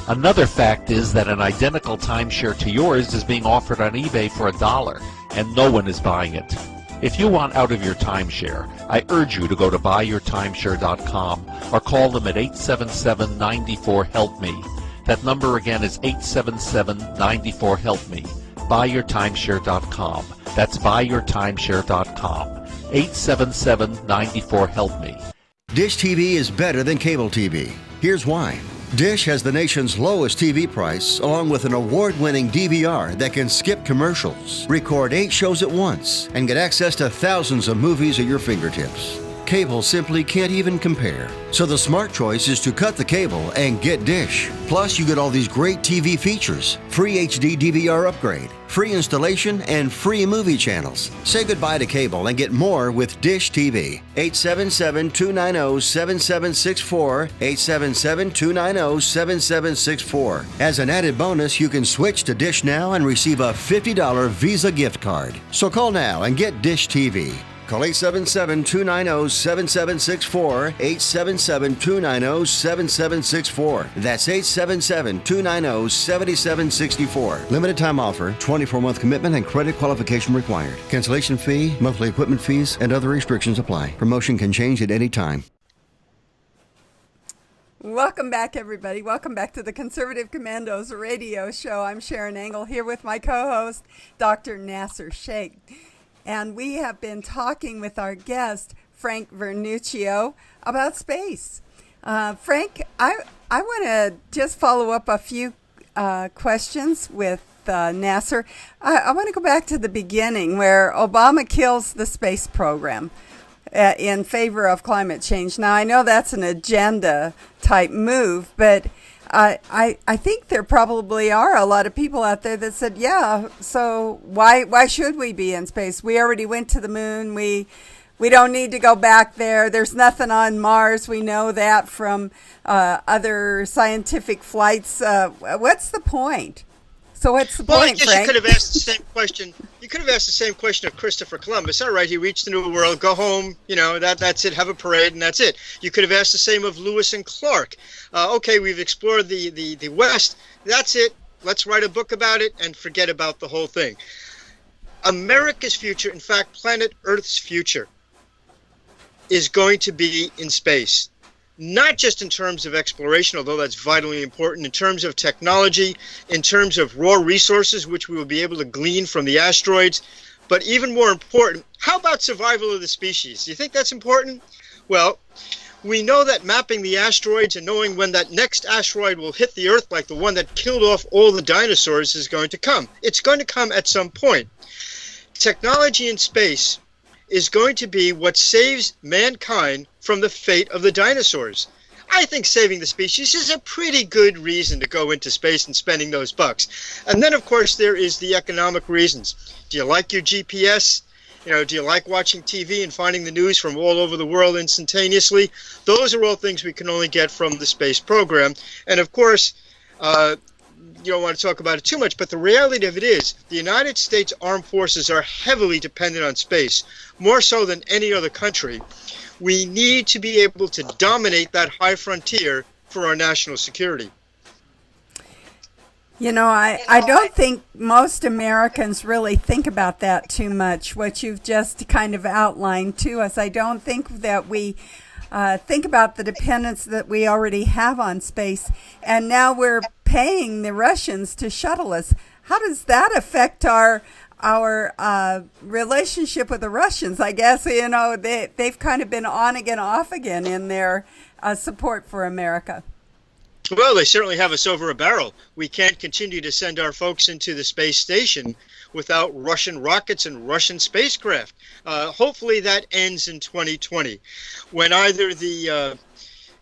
Another fact is that an identical timeshare to yours is being offered on eBay for $1, and no one is buying it. If you want out of your timeshare, I urge you to go to BuyYourTimeshare.com or call them at 877-94-HELP-ME. That number again is 877-94-HELP-ME. BuyYourTimeshare.com. That's BuyYourTimeshare.com. 877-94-HELP-ME. Dish TV is better than cable TV. Here's why. Dish has the nation's lowest TV price, along with an award-winning DVR that can skip commercials, record 8 shows at once, and get access to thousands of movies at your fingertips. Cable simply can't even compare. So the smart choice is to cut the cable and get Dish. Plus, you get all these great TV features, free HD DVR upgrade, free installation, and free movie channels. Say goodbye to cable and get more with Dish TV. 877-290-7764, 877-290-7764. As an added bonus, you can switch to Dish now and receive a $50 Visa gift card. So call now and get Dish TV. Call 877-290-7764, 877-290-7764. That's 877-290-7764. Limited time offer, 24-month commitment and credit qualification required. Cancellation fee, monthly equipment fees, and other restrictions apply. Promotion can change at any time. Welcome back, everybody. Welcome back to the Conservative Commandos radio show. I'm Sharron Engel here with my co-host, Dr. Nasir Shaikh. And we have been talking with our guest, Frank Vernuccio, about space. Frank, I want to just follow up a few questions with Nasir. I want to go back to the beginning where Obama kills the space program in favor of climate change. Now, I know that's an agenda-type move, but I think there probably are a lot of people out there that said, yeah, so why should we be in space? We already went to the moon. We don't need to go back there. There's nothing on Mars. We know that from other scientific flights. What's the point? So what's the point, I guess Frank? you could have asked the same question. You could have asked the same question of Christopher Columbus. All right, he reached the New World. Go home. You know, that's it. Have a parade, and that's it. You could have asked the same of Lewis and Clark. Okay, we've explored the West. That's it. Let's write a book about it and forget about the whole thing. America's future, in fact, planet Earth's future, is going to be in space. Not just in terms of exploration, although that's vitally important, in terms of technology, in terms of raw resources, which we will be able to glean from the asteroids, but even more important, how about survival of the species? Do you think that's important? Well, we know that mapping the asteroids and knowing when that next asteroid will hit the Earth, like the one that killed off all the dinosaurs, is going to come. It's going to come at some point. Technology in space is going to be what saves mankind from the fate of the dinosaurs. I think saving the species is a pretty good reason to go into space and spending those bucks. And then, of course, there is the economic reasons. Do you like your GPS? You know, do you like watching TV and finding the news from all over the world instantaneously? Those are all things we can only get from the space program. And, of course, you don't want to talk about it too much, but the reality of it is the United States Armed Forces are heavily dependent on space, more so than any other country. We need to be able to dominate that high frontier for our national security. You know, I don't think most Americans really think about that too much, what you've just kind of outlined to us. I don't think that we think about the dependence that we already have on space, and now we're paying the Russians to shuttle us. How does that affect our relationship with the Russians? I guess, you know, they've kind of been on again, off again in their support for America. Well, they certainly have us over a barrel. We can't continue to send our folks into the space station without Russian rockets and Russian spacecraft. Hopefully that ends in 2020, when either the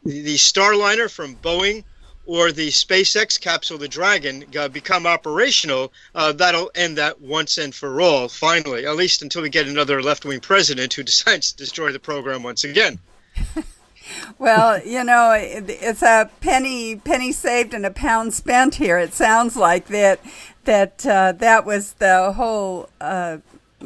Starliner from Boeing or the SpaceX capsule, the Dragon, become operational. That'll end that once and for all, finally, at least until we get another left-wing president who decides to destroy the program once again. Well, you know, it's a penny saved and a pound spent here. It sounds like that was the whole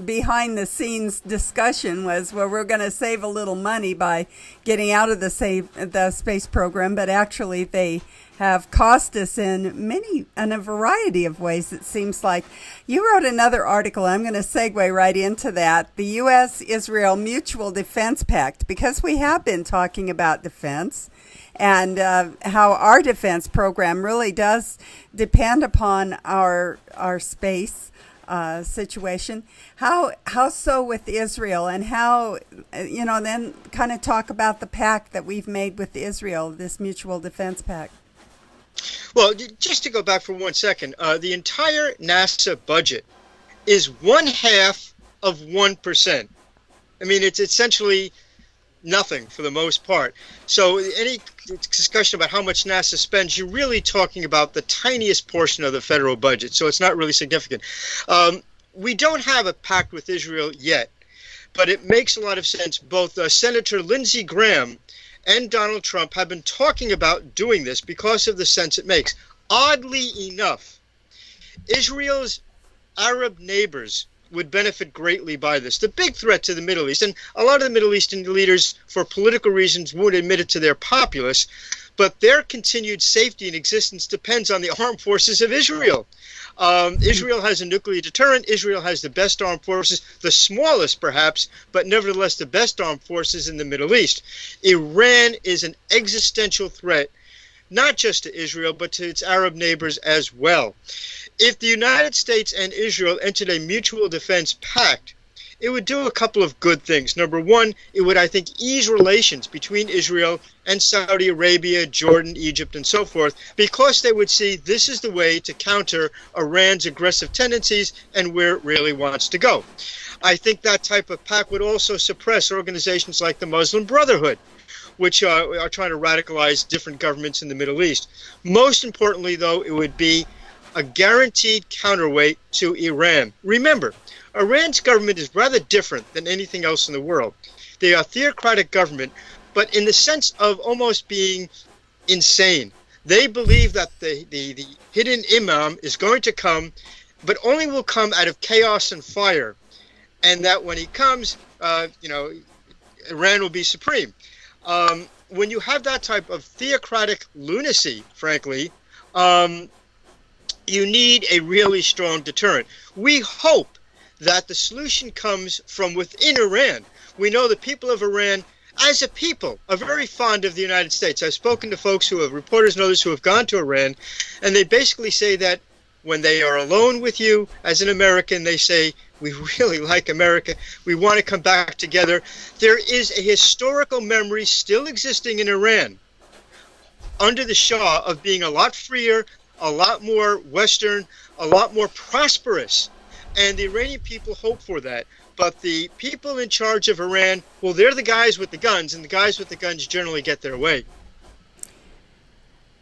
behind the scenes discussion was, well, we're going to save a little money by getting out of the space program, but actually they have cost us in a variety of ways, it seems like. You wrote another article, I'm going to segue right into that, the U.S.-Israel Mutual Defense Pact, because we have been talking about defense and how our defense program really does depend upon our space situation. How so with Israel, and how, you know, then kind of talk about the pact that we've made with Israel, this Mutual Defense Pact. Well, just to go back for 1 second, the entire NASA budget is 1/2 of 1%. I mean, it's essentially nothing for the most part. So any discussion about how much NASA spends, you're really talking about the tiniest portion of the federal budget. So it's not really significant. We don't have a pact with Israel yet, but it makes a lot of sense. Both Senator Lindsey Graham and Donald Trump have been talking about doing this because of the sense it makes. Oddly enough, Israel's Arab neighbors would benefit greatly by this. The big threat to the Middle East, and a lot of the Middle Eastern leaders, for political reasons, won't admit it to their populace, but their continued safety and existence depends on the armed forces of Israel. Israel has a nuclear deterrent. Israel has the best armed forces, the smallest perhaps, but nevertheless the best armed forces in the Middle East. Iran is an existential threat, not just to Israel, but to its Arab neighbors as well. If the United States and Israel entered a mutual defense pact, it would do a couple of good things. Number one, it would, I think, ease relations between Israel and Saudi Arabia, Jordan, Egypt, and so forth, because they would see this is the way to counter Iran's aggressive tendencies and where it really wants to go. I think that type of pact would also suppress organizations like the Muslim Brotherhood, which are trying to radicalize different governments in the Middle East. Most importantly, though, it would be a guaranteed counterweight to Iran. Remember, Iran's government is rather different than anything else in the world. They are a theocratic government, but in the sense of almost being insane. They believe that the hidden imam is going to come, but only will come out of chaos and fire, and that when he comes, Iran will be supreme. When you have that type of theocratic lunacy, frankly, you need a really strong deterrent. We hope that the solution comes from within Iran. We know the people of Iran, as a people, are very fond of the United States. I've spoken to folks who have, reporters and others who have gone to Iran, and they basically say that when they are alone with you as an American, they say, we really like America. We want to come back together. There is a historical memory still existing in Iran under the Shah of being a lot freer, a lot more Western, a lot more prosperous. And the Iranian people hope for that. But the people in charge of Iran, well, they're the guys with the guns, and the guys with the guns generally get their way.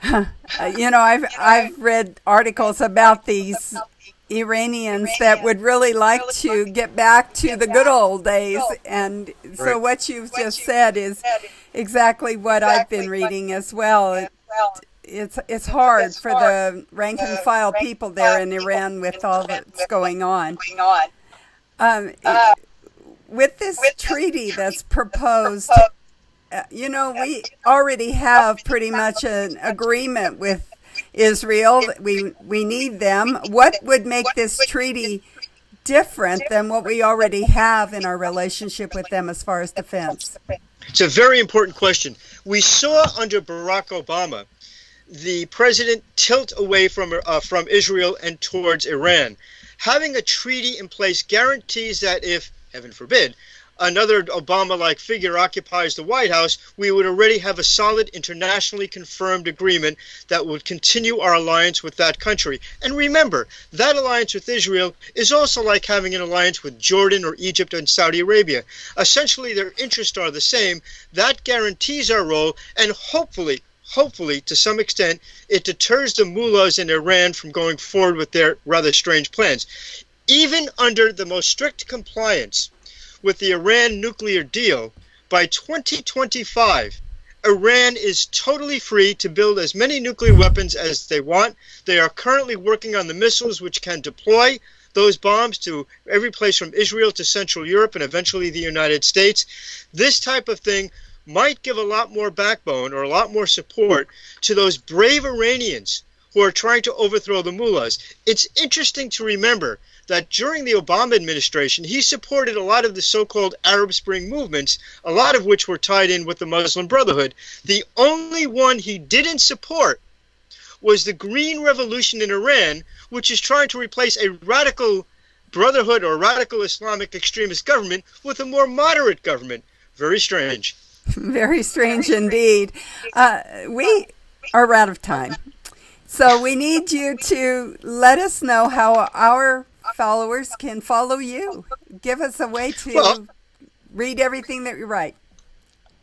I've read articles about these Iranians that would really like to get back to the good old days. And so what you've just said is exactly what I've been reading as well. It's hard for the rank and file people there in Iran with all that's going on. With this treaty that's proposed, we already have pretty much an agreement with Israel. We need them. What would make this treaty different than what we already have in our relationship with them as far as defense? It's a very important question. We saw under Barack Obama the president tilt away from Israel and towards Iran. Having a treaty in place guarantees that if, heaven forbid, another Obama-like figure occupies the White House, we would already have a solid internationally confirmed agreement that would continue our alliance with that country. And remember, that alliance with Israel is also like having an alliance with Jordan or Egypt and Saudi Arabia. Essentially, their interests are the same. That guarantees our role, and hopefully, to some extent, it deters the mullahs in Iran from going forward with their rather strange plans. Even under the most strict compliance with the Iran nuclear deal, by 2025, Iran is totally free to build as many nuclear weapons as they want. They are currently working on the missiles which can deploy those bombs to every place from Israel to Central Europe and eventually the United States. This type of thing might give a lot more backbone or a lot more support to those brave Iranians who are trying to overthrow the mullahs. It's interesting to remember that during the Obama administration, he supported a lot of the so-called Arab Spring movements, a lot of which were tied in with the Muslim Brotherhood. The only one he didn't support was the Green Revolution in Iran, which is trying to replace a radical Brotherhood or radical Islamic extremist government with a more moderate government. Very strange. Very strange indeed. We are out of time. So we need you to let us know how our followers can follow you. Give us a way to read everything that you write.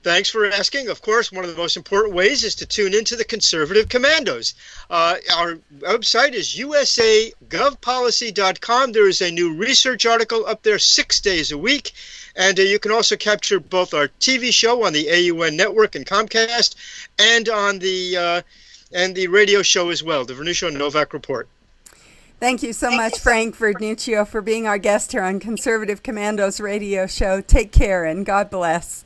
Thanks for asking. Of course, one of the most important ways is to tune into the Conservative Commandos. Our website is usagovpolicy.com. There is a new research article up there 6 days a week. And you can also capture both our TV show on the AUN network and Comcast and on the radio show as well, the Vernuccio Novak Report. Thank you so much, Frank Vernuccio, for being our guest here on Conservative Commandos radio show. Take care and God bless.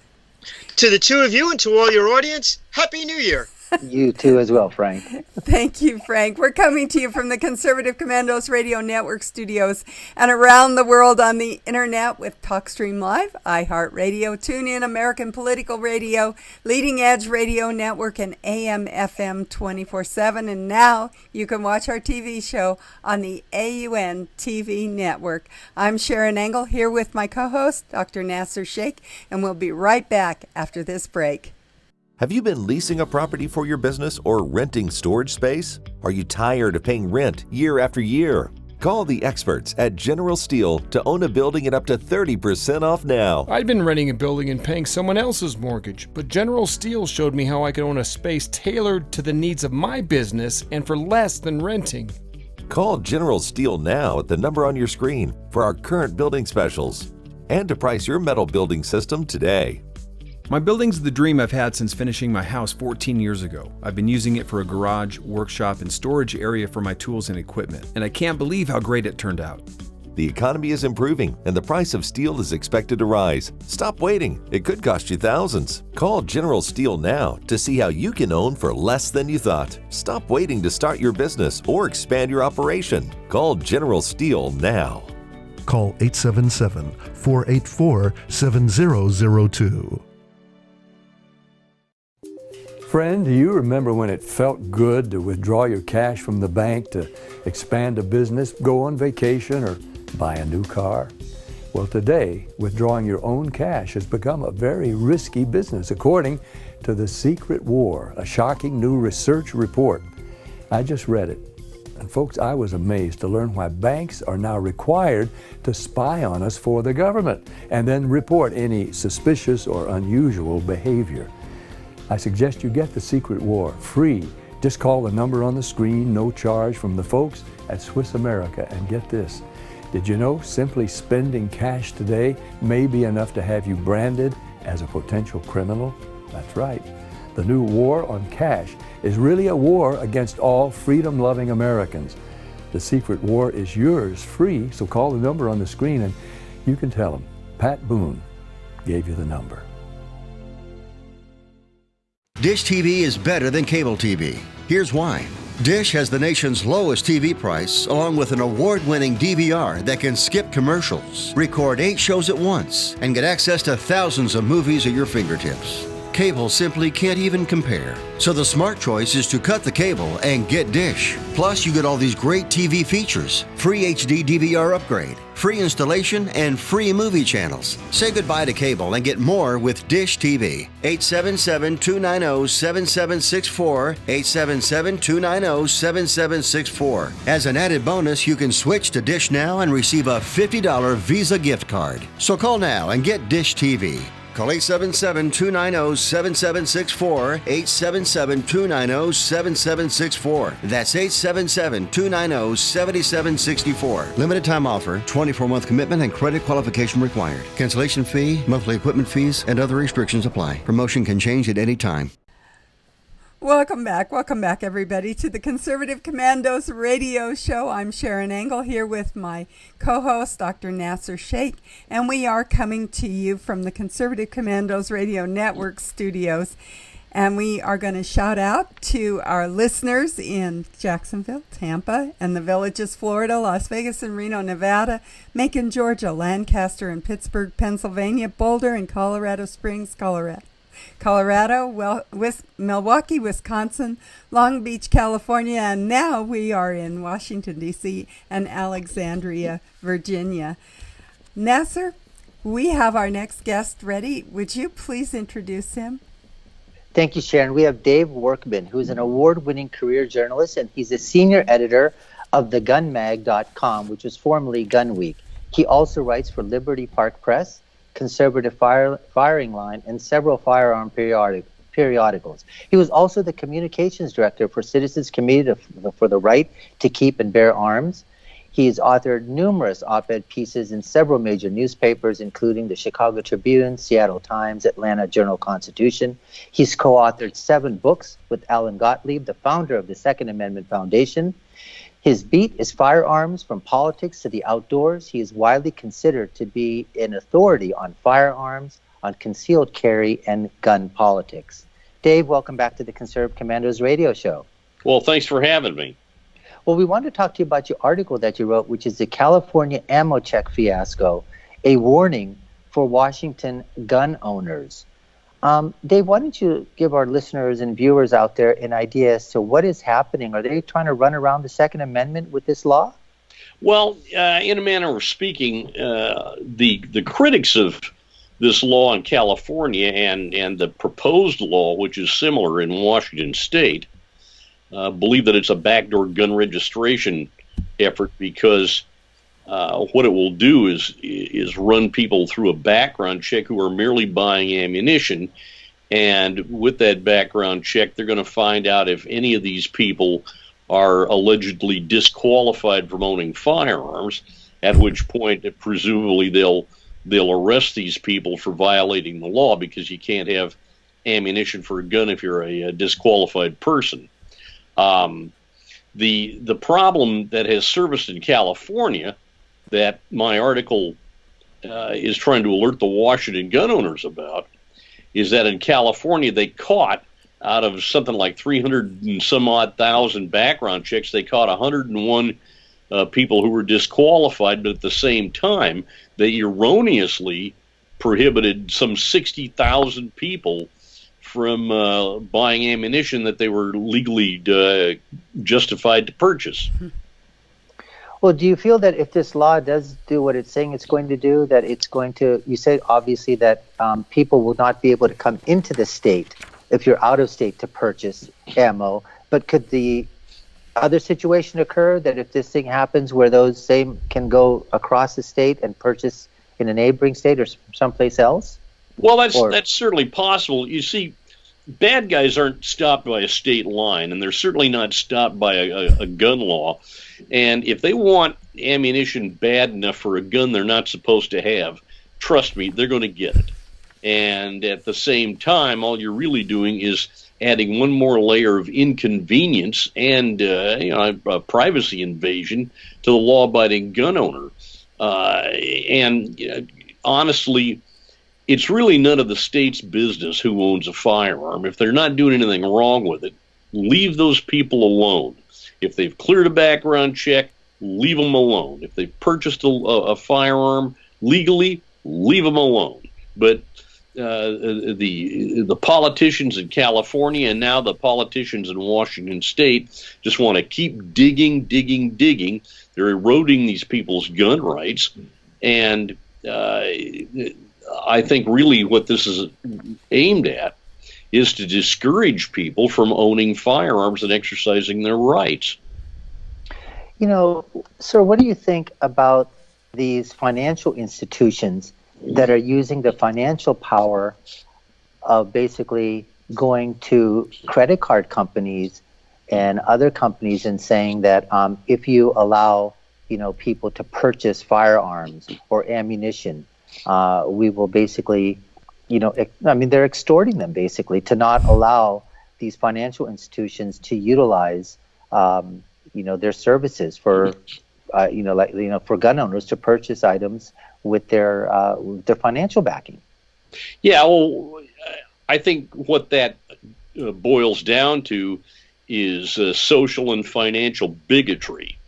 To the two of you and to all your audience, Happy New Year. You too as well, Frank. Thank you, Frank. We're coming to you from the Conservative Commandos Radio Network studios and around the world on the internet with TalkStream Live, iHeartRadio, TuneIn, American Political Radio, Leading Edge Radio Network, and AM/FM 24/7. And now you can watch our TV show on the AUN TV network. I'm Sharron Engel here with my co-host, Dr. Nasir Shaikh, and we'll be right back after this break. Have you been leasing a property for your business or renting storage space? Are you tired of paying rent year after year? Call the experts at General Steel to own a building at up to 30% off now. I'd been renting a building and paying someone else's mortgage, but General Steel showed me how I could own a space tailored to the needs of my business and for less than renting. Call General Steel now at the number on your screen for our current building specials and to price your metal building system today. My building's the dream I've had since finishing my house 14 years ago. I've been using it for a garage, workshop, and storage area for my tools and equipment, and I can't believe how great it turned out. The economy is improving and the price of steel is expected to rise. Stop waiting. It could cost you thousands. Call General Steel now to see how you can own for less than you thought. Stop waiting to start your business or expand your operation. Call General Steel now. Call 877-484-7002. Friend, do you remember when it felt good to withdraw your cash from the bank to expand a business, go on vacation, or buy a new car? Well, today, withdrawing your own cash has become a very risky business, according to The Secret War, a shocking new research report. I just read it. And folks, I was amazed to learn why banks are now required to spy on us for the government and then report any suspicious or unusual behavior. I suggest you get The Secret War free. Just call the number on the screen, no charge, from the folks at Swiss America. And get this, did you know simply spending cash today may be enough to have you branded as a potential criminal? That's right. The new war on cash is really a war against all freedom-loving Americans. The Secret War is yours free, so call the number on the screen and you can tell them Pat Boone gave you the number. Dish TV is better than cable TV. Here's why. Dish has the nation's lowest TV price, along with an award-winning DVR that can skip commercials, record 8 shows at once, and get access to thousands of movies at your fingertips. Cable simply can't even compare. So the smart choice is to cut the cable and get Dish. Plus, you get all these great TV features, free HD DVR upgrade, free installation, and free movie channels. Say goodbye to cable and get more with Dish TV. 877-290-7764, 877-290-7764. As an added bonus, you can switch to Dish now and receive a $50 Visa gift card. So call now and get Dish TV. Call 877-290-7764, 877-290-7764. That's 877-290-7764. Limited time offer, 24-month commitment and credit qualification required. Cancellation fee, monthly equipment fees, and other restrictions apply. Promotion can change at any time. Welcome back, everybody, to the Conservative Commandos radio show. I'm Sharron Engel here with my co-host, Dr. Nasir Shaikh, and we are coming to you from the Conservative Commandos Radio Network studios. And we are going to shout out to our listeners in Jacksonville, Tampa, and the Villages, Florida, Las Vegas and Reno, Nevada, Macon, Georgia, Lancaster and Pittsburgh, Pennsylvania, Boulder and Colorado Springs, Colorado, Milwaukee, Wisconsin, Long Beach, California, and now we are in Washington, D.C. and Alexandria, Virginia. Nasir, we have our next guest ready. Would you please introduce him? Thank you, Sharon. We have Dave Workman, who's an award-winning career journalist, and he's a senior editor of thegunmag.com, which was formerly Gun Week. He also writes for Liberty Park Press conservative firing line, and several firearm periodicals. He was also the communications director for Citizens Committee for the Right to Keep and Bear Arms. He's authored numerous op-ed pieces in several major newspapers, including the Chicago Tribune, Seattle Times, Atlanta Journal-Constitution. He's co-authored 7 books with Alan Gottlieb, the founder of the Second Amendment Foundation. His beat is firearms from politics to the outdoors. He is widely considered to be an authority on firearms, on concealed carry, and gun politics. Dave, welcome back to the Conservative Commandos radio show. Well, thanks for having me. Well, we wanted to talk to you about your article that you wrote, which is the California Ammo Check Fiasco, a warning for Washington gun owners. Dave, why don't you give our listeners and viewers out there an idea as to what is happening? Are they trying to run around the Second Amendment with this law? Well, in a manner of speaking, the critics of this law in California and the proposed law, which is similar in Washington State, believe that it's a backdoor gun registration effort because what it will do is run people through a background check who are merely buying ammunition, and with that background check, they're going to find out if any of these people are allegedly disqualified from owning firearms, at which point presumably they'll arrest these people for violating the law, because you can't have ammunition for a gun if you're a disqualified person. The problem that has surfaced in California that my article is trying to alert the Washington gun owners about is that in California they caught, out of something like 300 and some odd thousand background checks, they caught 101 people who were disqualified, but at the same time they erroneously prohibited some 60,000 people from buying ammunition that they were legally justified to purchase. Well, do you feel that if this law does do what it's saying it's going to do, that it's going to, you say obviously that people will not be able to come into the state if you're out of state to purchase ammo, but could the other situation occur that if this thing happens where those same can go across the state and purchase in a neighboring state or someplace else? Well, that's certainly possible. You see, bad guys aren't stopped by a state line, and they're certainly not stopped by a gun law. And if they want ammunition bad enough for a gun they're not supposed to have, trust me, they're going to get it. And at the same time, all you're really doing is adding one more layer of inconvenience and a privacy invasion to the law-abiding gun owner. Honestly, it's really none of the state's business who owns a firearm. If they're not doing anything wrong with it, leave those people alone. If they've cleared a background check, leave them alone. If they've purchased a firearm legally, leave them alone. But the politicians in California and now the politicians in Washington State just want to keep digging. They're eroding these people's gun rights. And I think really what this is aimed at is to discourage people from owning firearms and exercising their rights. You know, sir, what do you think about these financial institutions that are using the financial power of basically going to credit card companies and other companies and saying that if you allow, people to purchase firearms or ammunition, we will basically, they're extorting them basically to not allow these financial institutions to utilize, their services for, for gun owners to purchase items with their financial backing. Yeah, well, I think what that boils down to is social and financial bigotry.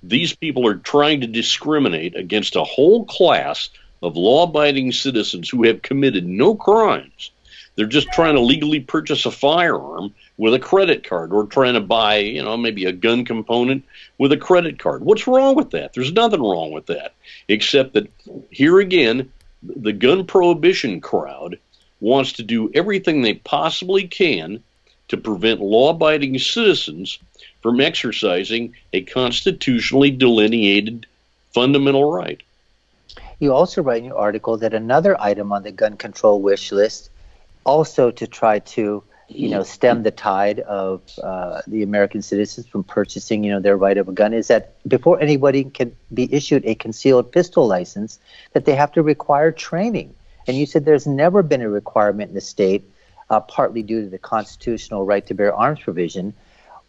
These people are trying to discriminate against a whole class of law-abiding citizens who have committed no crimes. They're just trying to legally purchase a firearm with a credit card, or trying to buy, maybe a gun component with a credit card. What's wrong with that? There's nothing wrong with that, except that here again, the gun prohibition crowd wants to do everything they possibly can to prevent law-abiding citizens from exercising a constitutionally delineated fundamental right. you also write in your article that another item on the gun control wish list, also to try to stem the tide of the American citizens from purchasing, their right of a gun, is that before anybody can be issued a concealed pistol license, that they have to require training. And you said there's never been a requirement in the state, partly due to the constitutional right to bear arms provision.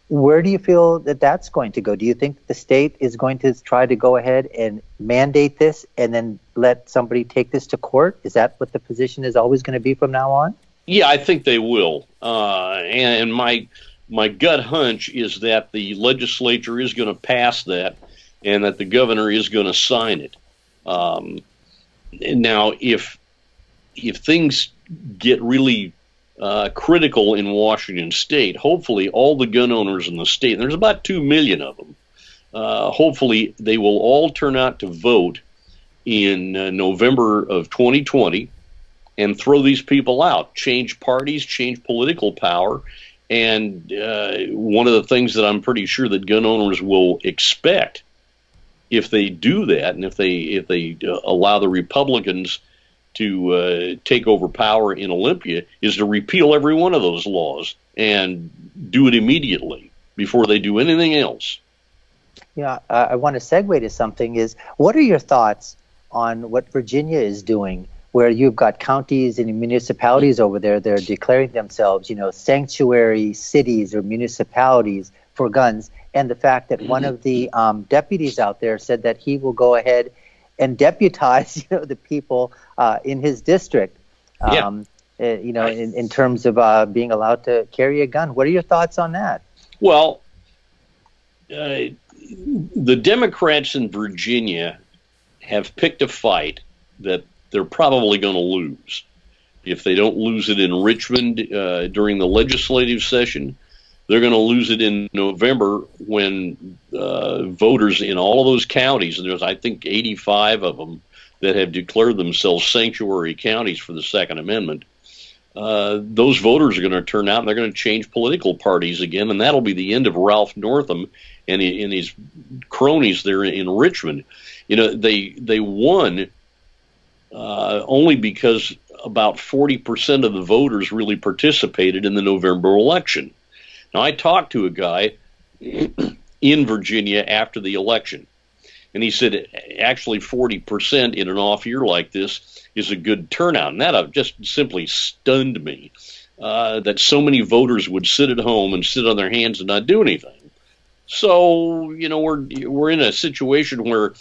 Where do you feel that that's going to go? Do you think the state is going to try to go ahead and mandate this and then let somebody take this to court? Is that what the position is always going to be from now on? Yeah, I think they will. And my gut hunch is that the legislature is going to pass that and that the governor is going to sign it. Now, if things get really critical in Washington State, hopefully all the gun owners in the state, and there's about 2 million of them, hopefully they will all turn out to vote in November of 2020 and throw these people out, change parties, change political power. And one of the things that I'm pretty sure that gun owners will expect if they do that, and if they allow the Republicans to take over power in Olympia, is to repeal every one of those laws and do it immediately before they do anything else. Yeah, I want to segue to something. What are your thoughts on what Virginia is doing, where you've got counties and municipalities over there that are declaring themselves, sanctuary cities or municipalities for guns, and the fact that one of the deputies out there said that he will go ahead and deputize, the people in his district, in terms of being allowed to carry a gun. What are your thoughts on that? Well, the Democrats in Virginia have picked a fight that they're probably going to lose. If they don't lose it in Richmond during the legislative session, they're going to lose it in November when voters in all of those counties, and there's, I think, 85 of them that have declared themselves sanctuary counties for the Second Amendment. Those voters are going to turn out and they're going to change political parties again, and that'll be the end of Ralph Northam and his cronies there in Richmond. They won only because about 40% of the voters really participated in the November election. Now, I talked to a guy in Virginia after the election, and he said actually 40% in an off year like this is a good turnout. And that just simply stunned me, that so many voters would sit at home and sit on their hands and not do anything. So, we're in a situation where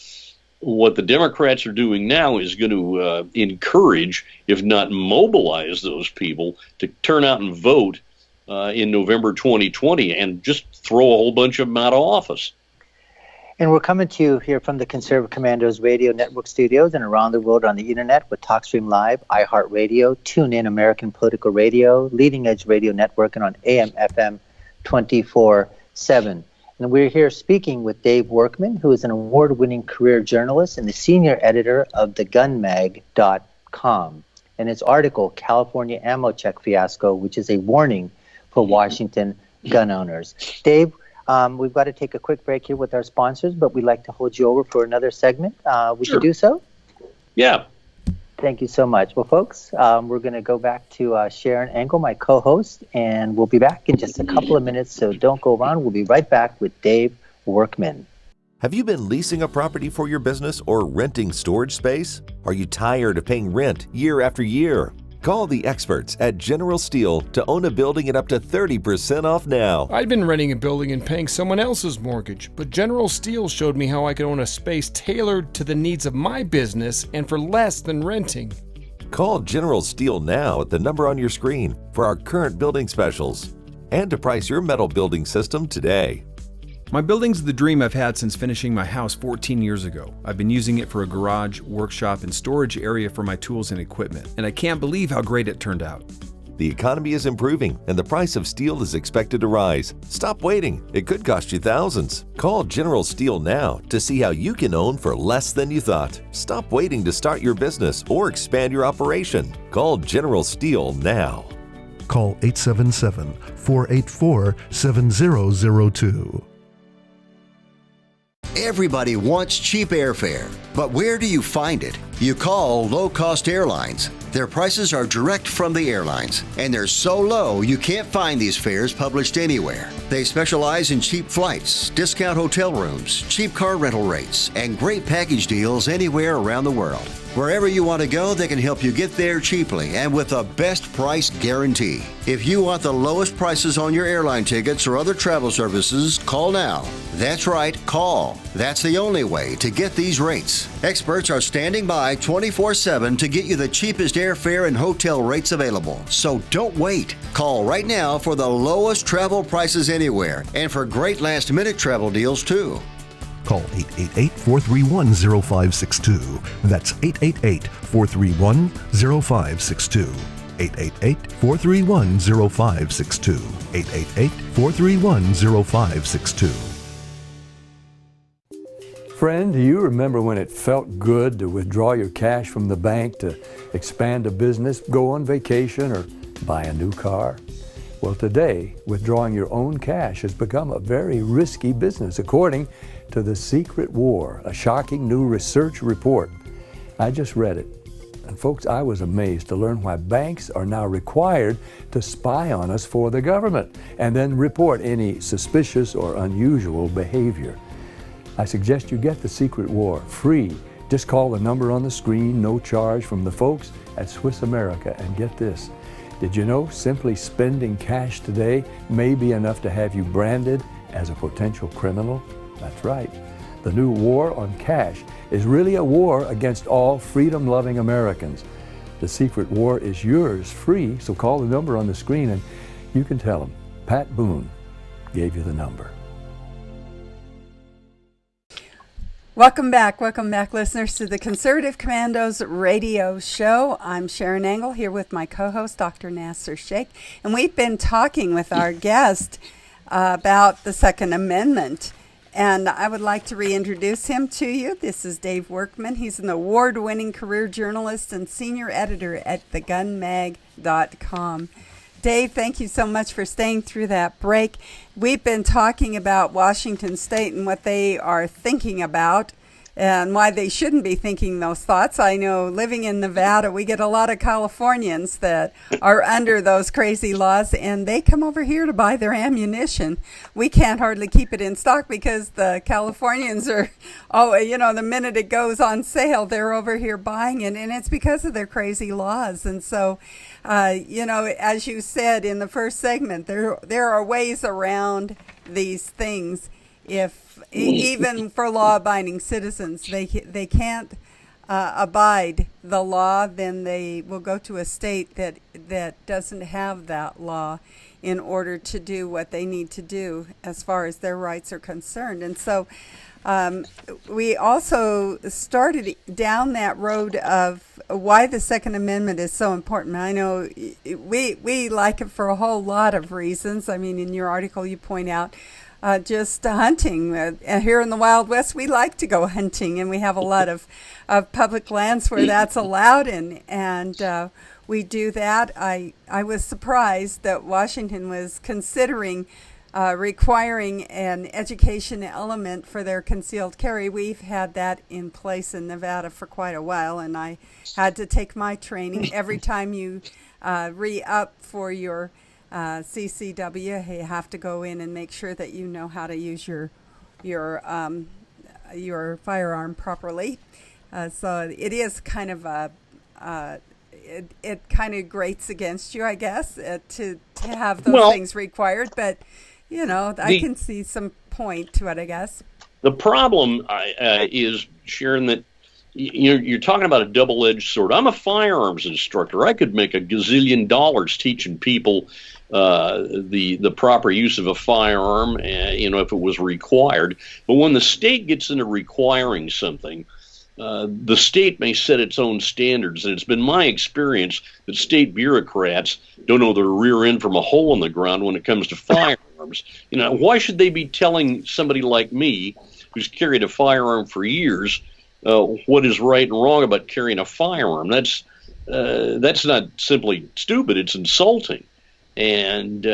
what the Democrats are doing now is going to encourage, if not mobilize, those people to turn out and vote in November 2020 and just throw a whole bunch of them out of office. And we're coming to you here from the Conservative Commandos Radio Network studios and around the world on the internet with TalkStream Live, iHeartRadio, TuneIn, American Political Radio, Leading Edge Radio Network, and on AM, FM 24/7. And we're here speaking with Dave Workman, who is an award-winning career journalist and the senior editor of thegunmag.com. And his article, California Ammo Check Fiasco, which is a warning for Washington gun owners. Dave, we've got to take a quick break here with our sponsors, but we'd like to hold you over for another segment. Would you do so? Yeah. Thank you so much. Well, folks, we're going to go back to Sharron Engel, my co-host, and we'll be back in just a couple of minutes, so don't go around. We'll be right back with Dave Workman. Have you been leasing a property for your business or renting storage space? Are you tired of paying rent year after year? Call the experts at General Steel to own a building at up to 30% off now. I'd been renting a building and paying someone else's mortgage, but General Steel showed me how I could own a space tailored to the needs of my business and for less than renting. Call General Steel now at the number on your screen for our current building specials and to price your metal building system today. My building's the dream I've had since finishing my house 14 years ago. I've been using it for a garage, workshop, and storage area for my tools and equipment, and I can't believe how great it turned out. The economy is improving and the price of steel is expected to rise. Stop waiting. It could cost you thousands. Call General Steel now to see how you can own for less than you thought. Stop waiting to start your business or expand your operation. Call General Steel now. Call 877-484-7002. Everybody wants cheap airfare, but where do you find it? You call low-cost airlines. Their prices are direct from the airlines, and they're so low you can't find these fares published anywhere. They specialize in cheap flights, discount hotel rooms, cheap car rental rates, and great package deals anywhere around the world. Wherever you want to go, they can help you get there cheaply and with a best price guarantee. If you want the lowest prices on your airline tickets or other travel services, call now. That's right, call. That's the only way to get these rates. Experts are standing by 24/7 to get you the cheapest airfare and hotel rates available. So don't wait. Call right now for the lowest travel prices anywhere and for great last-minute travel deals too. Call 888-431-0562. That's 888-431-0562. 888-431-0562. 888-431-0562. Friend, do you remember when it felt good to withdraw your cash from the bank to expand a business, go on vacation, or buy a new car? Well, today, withdrawing your own cash has become a very risky business, according to The Secret War, a shocking new research report. I just read it. And folks, I was amazed to learn why banks are now required to spy on us for the government and then report any suspicious or unusual behavior. I suggest you get The Secret War free. Just call the number on the screen, no charge, from the folks at Swiss America. And get this, did you know simply spending cash today may be enough to have you branded as a potential criminal? That's right. The new war on cash is really a war against all freedom-loving Americans. The Secret War is yours free, so call the number on the screen and you can tell them Pat Boone gave you the number. Welcome back, listeners, to the Conservative Commandos radio show. I'm Sharron Engel here with my co-host, Dr. Nasir Shaikh, and we've been talking with our guest about the Second Amendment. And I would like to reintroduce him to you. This is Dave Workman. He's an award-winning career journalist and senior editor at thegunmag.com. Dave, thank you so much for staying through that break. We've been talking about Washington State and what they are thinking about and why they shouldn't be thinking those thoughts. I know living in Nevada, we get a lot of Californians that are under those crazy laws, and they come over here to buy their ammunition. We can't hardly keep it in stock because the Californians are, the minute it goes on sale, they're over here buying it, and it's because of their crazy laws. And so, as you said in the first segment, there are ways around these things. If even for law-abiding citizens, they can't abide the law, then they will go to a state that doesn't have that law in order to do what they need to do as far as their rights are concerned. And so we also started down that road of why the Second Amendment is so important. I know we like it for a whole lot of reasons. I mean, in your article you point out just hunting. Here in the Wild West, we like to go hunting, and we have a lot of public lands where that's allowed, and we do that. I was surprised that Washington was considering requiring an education element for their concealed carry. We've had that in place in Nevada for quite a while, and I had to take my training. Every time you re-up for your CCW, you have to go in and make sure that you know how to use your firearm properly. So it is kind of it kind of grates against you, I guess, to have those things required. But I can see some point to it, I guess. The problem is, Sharon, that you're talking about a double-edged sword. I'm a firearms instructor. I could make a gazillion dollars teaching people the proper use of a firearm, if it was required. But when the state gets into requiring something, the state may set its own standards, and it's been my experience that state bureaucrats don't know their rear end from a hole in the ground when it comes to firearms. Why should they be telling somebody like me, who's carried a firearm for years, what is right and wrong about carrying a firearm? That's not simply stupid; it's insulting. And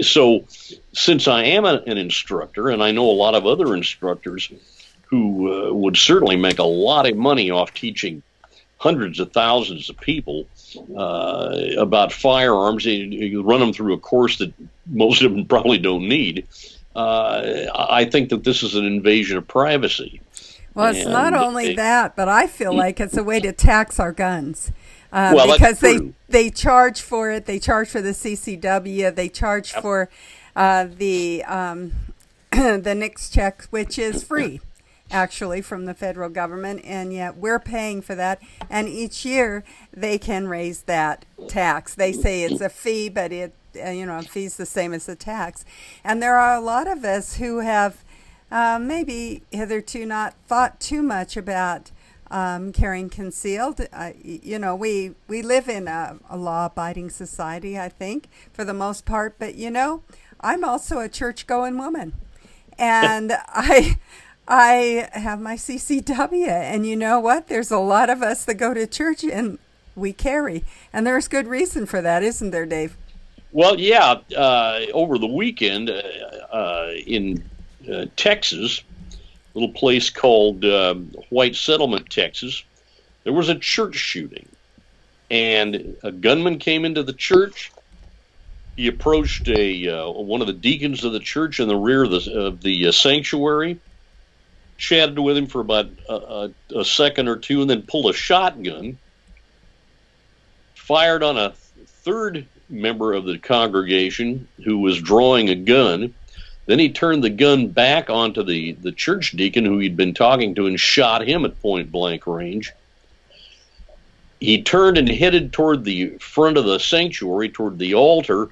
so since I am an instructor, and I know a lot of other instructors who would certainly make a lot of money off teaching hundreds of thousands of people about firearms, you run them through a course that most of them probably don't need. I think that this is an invasion of privacy. Well, it's not only that, but I feel like it's a way to tax our guns. Well, because that's true. they charge for it. They charge for the CCW. They charge for the NICS check, which is free, actually, from the federal government, and yet we're paying for that. And each year they can raise that tax. They say it's a fee, but a fee's the same as a tax. And there are a lot of us who have maybe hitherto not thought too much about carrying concealed. We live in a law-abiding society, I think, for the most part. But, I'm also a church-going woman. And I have my CCW. And you know what? There's a lot of us that go to church and we carry. And there's good reason for that, isn't there, Dave? Well, yeah. Over the weekend in Texas, little place called White Settlement, Texas, there was a church shooting, and a gunman came into the church. He approached one of the deacons of the church in the rear of the sanctuary, chatted with him for about a second or two, and then pulled a shotgun, fired on a third member of the congregation who was drawing a gun. Then he turned the gun back onto the church deacon who he'd been talking to and shot him at point blank range. He turned and headed toward the front of the sanctuary, toward the altar,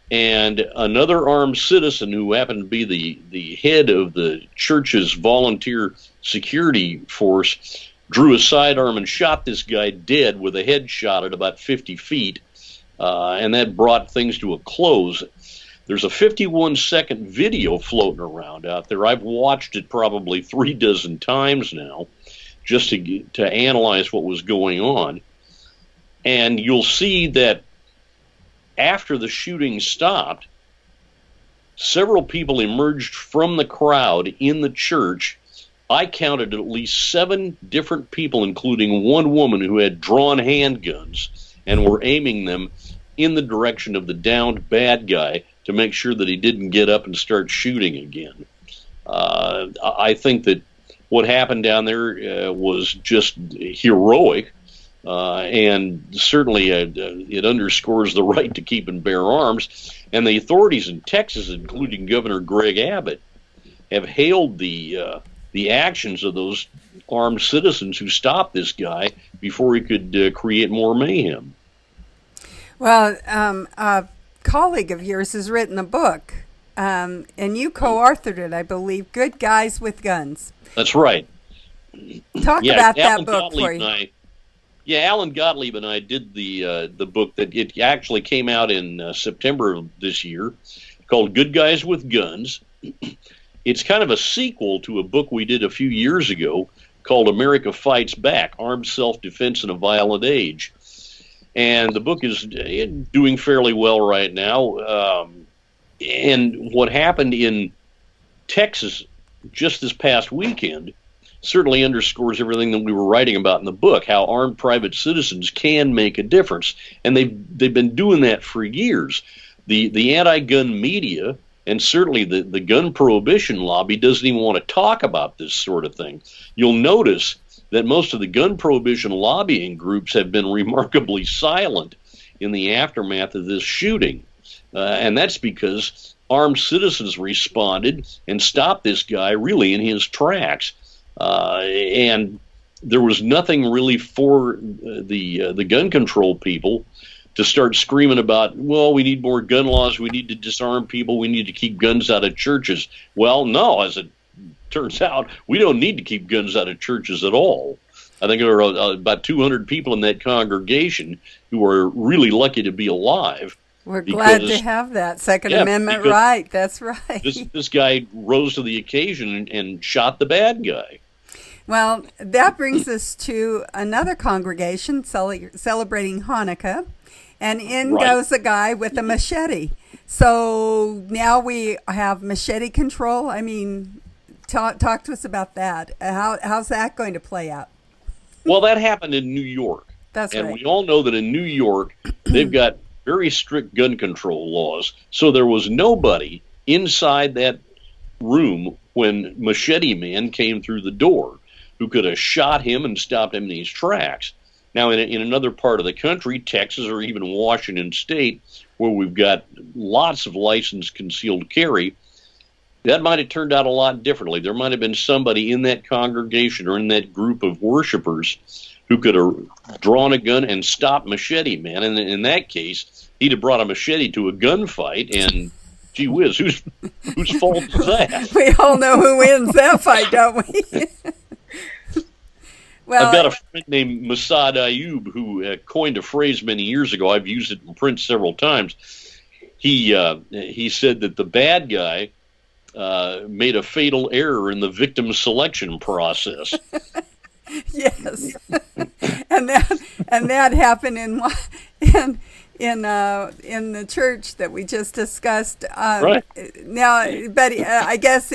and another armed citizen who happened to be the head of the church's volunteer security force drew a sidearm and shot this guy dead with a headshot at about 50 feet, and that brought things to a close. There's a 51-second video floating around out there. I've watched it probably 36 times now just to analyze what was going on. And you'll see that after the shooting stopped, several people emerged from the crowd in the church. I counted at least 7 different people, including one woman who had drawn handguns and were aiming them in the direction of the downed bad guy to make sure that he didn't get up and start shooting again. I think that what happened down there was just heroic, and certainly it underscores the right to keep and bear arms. And the authorities in Texas, including Governor Greg Abbott, have hailed the actions of those armed citizens who stopped this guy before he could create more mayhem. Well, a colleague of yours has written a book, and you co-authored it, I believe, Good Guys with Guns. That's right. Talk about that book for you. Alan Gottlieb and I did the book that it actually came out in September of this year, called Good Guys with Guns. It's kind of a sequel to a book we did a few years ago called America Fights Back, Armed Self-Defense in a Violent Age. And the book is doing fairly well right now. And what happened in Texas just this past weekend certainly underscores everything that we were writing about in the book, how armed private citizens can make a difference. And they've been doing that for years. The anti-gun media and certainly the gun prohibition lobby doesn't even want to talk about this sort of thing. You'll notice that most of the gun prohibition lobbying groups have been remarkably silent in the aftermath of this shooting. And that's because armed citizens responded and stopped this guy really in his tracks. And there was nothing really for the gun control people to start screaming about, well, we need more gun laws, we need to disarm people, we need to keep guns out of churches. Well, no, as it turns out, we don't need to keep guns out of churches at all. I think there are about 200 people in that congregation who are really lucky to be alive. We're glad to have that Second Amendment right. That's right. This guy rose to the occasion and shot the bad guy. Well, that brings us to another congregation celebrating Hanukkah. and in Right. goes a guy with a machete. So now we have machete control. I mean, talk to us about that. How's that going to play out? Well, that happened in New York. That's and right. we all know that in New York, they've got very strict gun control laws. So there was nobody inside that room when Machete Man came through the door who could have shot him and stopped him in his tracks. Now, in another part of the country, Texas or even Washington State, where we've got lots of licensed concealed carry, that might have turned out a lot differently. There might have been somebody in that congregation or in that group of worshipers who could have drawn a gun and stopped Machete Man. And in that case, he'd have brought a machete to a gunfight, and gee whiz, whose fault is that? We all know who wins that fight, don't we? Well, I've got a friend named Masad Ayub who coined a phrase many years ago. I've used it in print several times. He said that the bad guy made a fatal error in the victim selection process. yes, and that happened in the church that we just discussed. Right. Now, Betty, I guess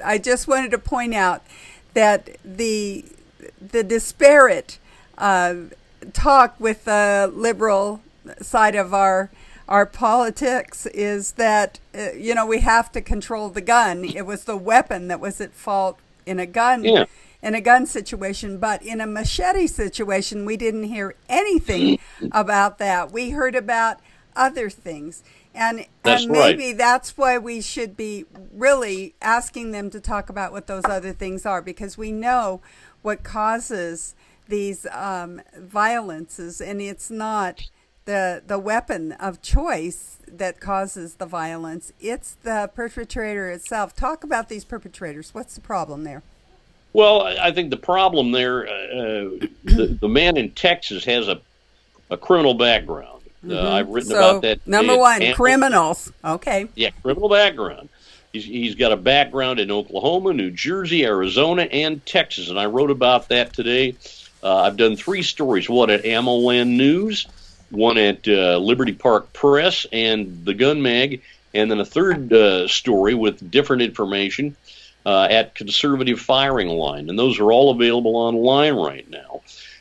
I just wanted to point out that the disparate talk with the liberal side of our politics is that we have to control the gun. It was the weapon that was at fault in a gun. Yeah. In a gun situation, but in a machete situation, we didn't hear anything about that. We heard about other things. And maybe that's why we should be really asking them to talk about what those other things are, because we know what causes these violences, and it's not the weapon of choice that causes the violence. It's the perpetrator itself. Talk about these perpetrators. What's the problem there? Well, I think the problem there, the man in Texas has a criminal background. I've written about that. Number one, criminals. Okay. Yeah, criminal background. He's got a background in Oklahoma, New Jersey, Arizona, and Texas, and I wrote about that today. I've done 3 stories, one at AmmoLand News, one at Liberty Park Press and the Gun Mag, and then a third story with different information at Conservative Firing Line, and those are all available online right now.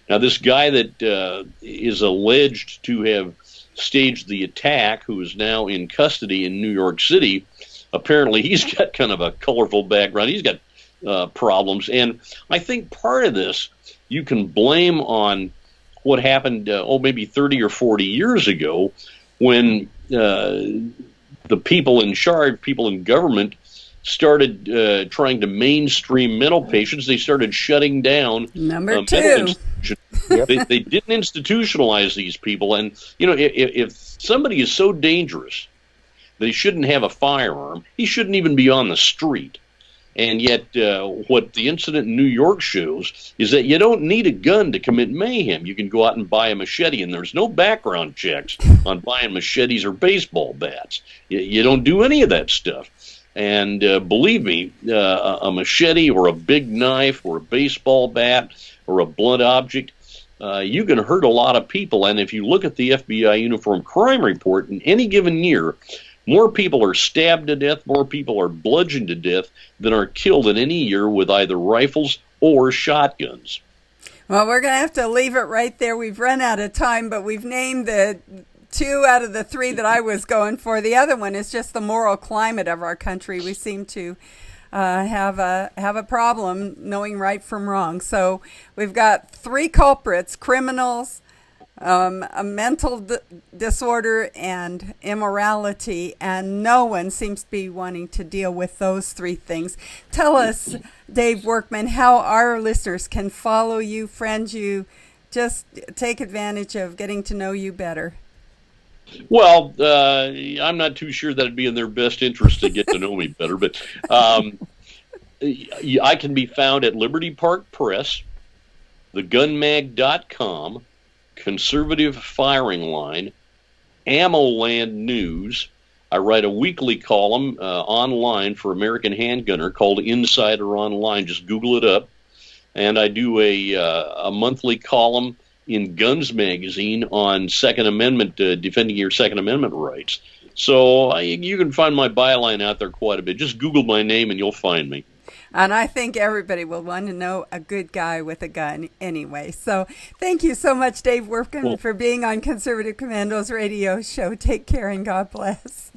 Now, this guy that is alleged to have staged the attack, who is now in custody in New York City, apparently he's got kind of a colorful background. He's got problems, and I think part of this you can blame on what happened, maybe 30 or 40 years ago, when the people in charge, people in government, started trying to mainstream mental patients. They started shutting down Number 2. mental institutions. They didn't institutionalize these people. And, if somebody is so dangerous, they shouldn't have a firearm. He shouldn't even be on the street. And yet what the incident in New York shows is that you don't need a gun to commit mayhem. You can go out and buy a machete, and there's no background checks on buying machetes or baseball bats. You don't do any of that stuff. And believe me, a machete or a big knife or a baseball bat or a blunt object, you can hurt a lot of people. And if you look at the FBI Uniform Crime Report, in any given year, more people are stabbed to death, more people are bludgeoned to death than are killed in any year with either rifles or shotguns. Well, we're going to have to leave it right there. We've run out of time, but we've named the 2 out of the 3 that I was going for. The other one is just the moral climate of our country. We seem to have a problem knowing right from wrong. So we've got 3 culprits: criminals, a mental disorder, and immorality, and no one seems to be wanting to deal with those 3 things. Tell us, Dave Workman, how our listeners can follow you, friend you, just take advantage of getting to know you better. Well, I'm not too sure that it'd be in their best interest to get to know me better, but I can be found at Liberty Park Press, thegunmag.com, Conservative Firing Line, AmmoLand News. I write a weekly column online for American Handgunner called Insider Online. Just Google it up. And I do a monthly column in Guns Magazine on Second Amendment, defending your Second Amendment rights. So you can find my byline out there quite a bit. Just Google my name and you'll find me. And I think everybody will want to know a good guy with a gun anyway. So thank you so much, Dave Workman, for being on Conservative Commandos radio show. Take care and God bless.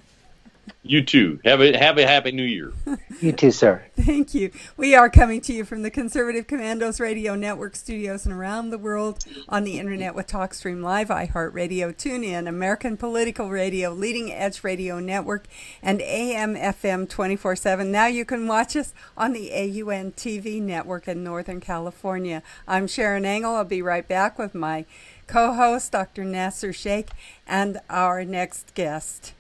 You too. Have a happy new year. You too, sir. Thank you. We are coming to you from the Conservative Commandos Radio Network studios and around the world on the internet with TalkStream Live, iHeartRadio, TuneIn, American Political Radio, Leading Edge Radio Network, and AM/FM 24/7. Now you can watch us on the AUN TV network in Northern California. I'm Sharron Engel. I'll be right back with my co-host, Dr. Nasir Shaikh, and our next guest.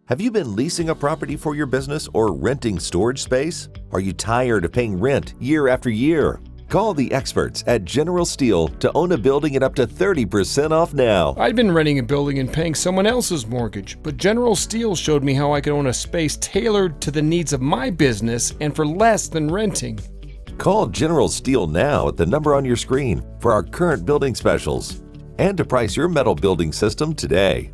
Have you been leasing a property for your business or renting storage space? Are you tired of paying rent year after year? Call the experts at General Steel to own a building at up to 30% off now. I'd been renting a building and paying someone else's mortgage, but General Steel showed me how I could own a space tailored to the needs of my business and for less than renting. Call General Steel now at the number on your screen for our current building specials and to price your metal building system today.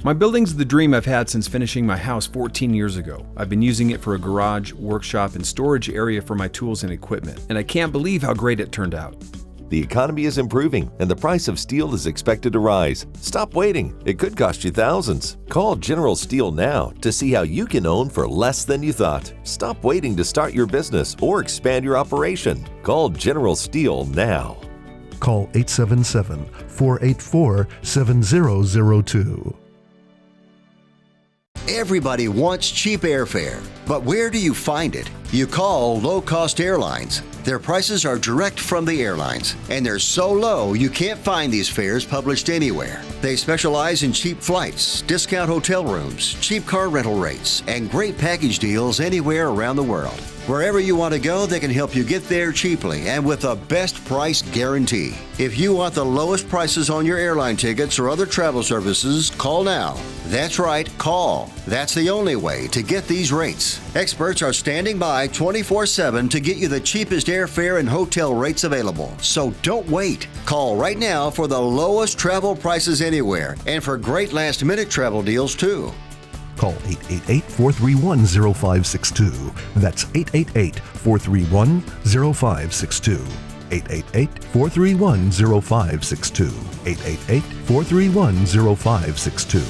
My building's the dream I've had since finishing my house 14 years ago. I've been using it for a garage, workshop, and storage area for my tools and equipment, and I can't believe how great it turned out. The economy is improving and the price of steel is expected to rise. Stop waiting. It could cost you thousands. Call General Steel now to see how you can own for less than you thought. Stop waiting to start your business or expand your operation. Call General Steel now. Call 877-484-7002. Everybody wants cheap airfare, but where do you find it? You call low-cost airlines. Their prices are direct from the airlines, and they're so low you can't find these fares published anywhere. They specialize in cheap flights, discount hotel rooms, cheap car rental rates, and great package deals anywhere around the world. Wherever you want to go, they can help you get there cheaply and with a best price guarantee. If you want the lowest prices on your airline tickets or other travel services, call now. That's right, call. That's the only way to get these rates. Experts are standing by 24/7 to get you the cheapest airfare and hotel rates available. So don't wait. Call right now for the lowest travel prices anywhere and for great last-minute travel deals too. Call 888-431-0562. That's 888-431-0562. 888-431-0562. 888-431-0562.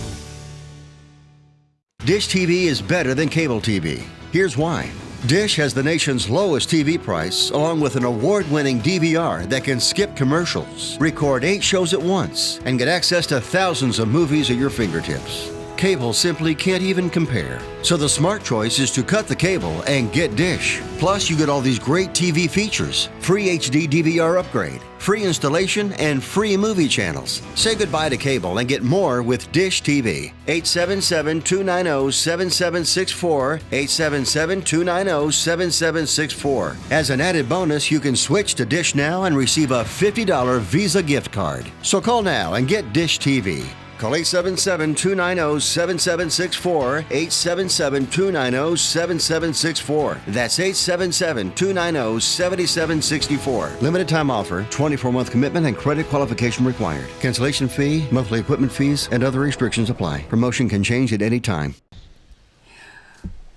Dish TV is better than cable TV. Here's why. Dish has the nation's lowest TV price, along with an award-winning DVR that can skip commercials, record 8 shows at once, and get access to thousands of movies at your fingertips. Cable simply can't even compare. So the smart choice is to cut the cable and get Dish. Plus, you get all these great TV features, free HD DVR upgrade, free installation, and free movie channels. Say goodbye to cable and get more with Dish TV. 877-290-7764, 877-290-7764. As an added bonus, you can switch to Dish now and receive a $50 Visa gift card. So call now and get Dish TV. Call 877-290-7764, 877-290-7764. That's 877-290-7764. Limited time offer, 24-month commitment and credit qualification required. Cancellation fee, monthly equipment fees, and other restrictions apply. Promotion can change at any time.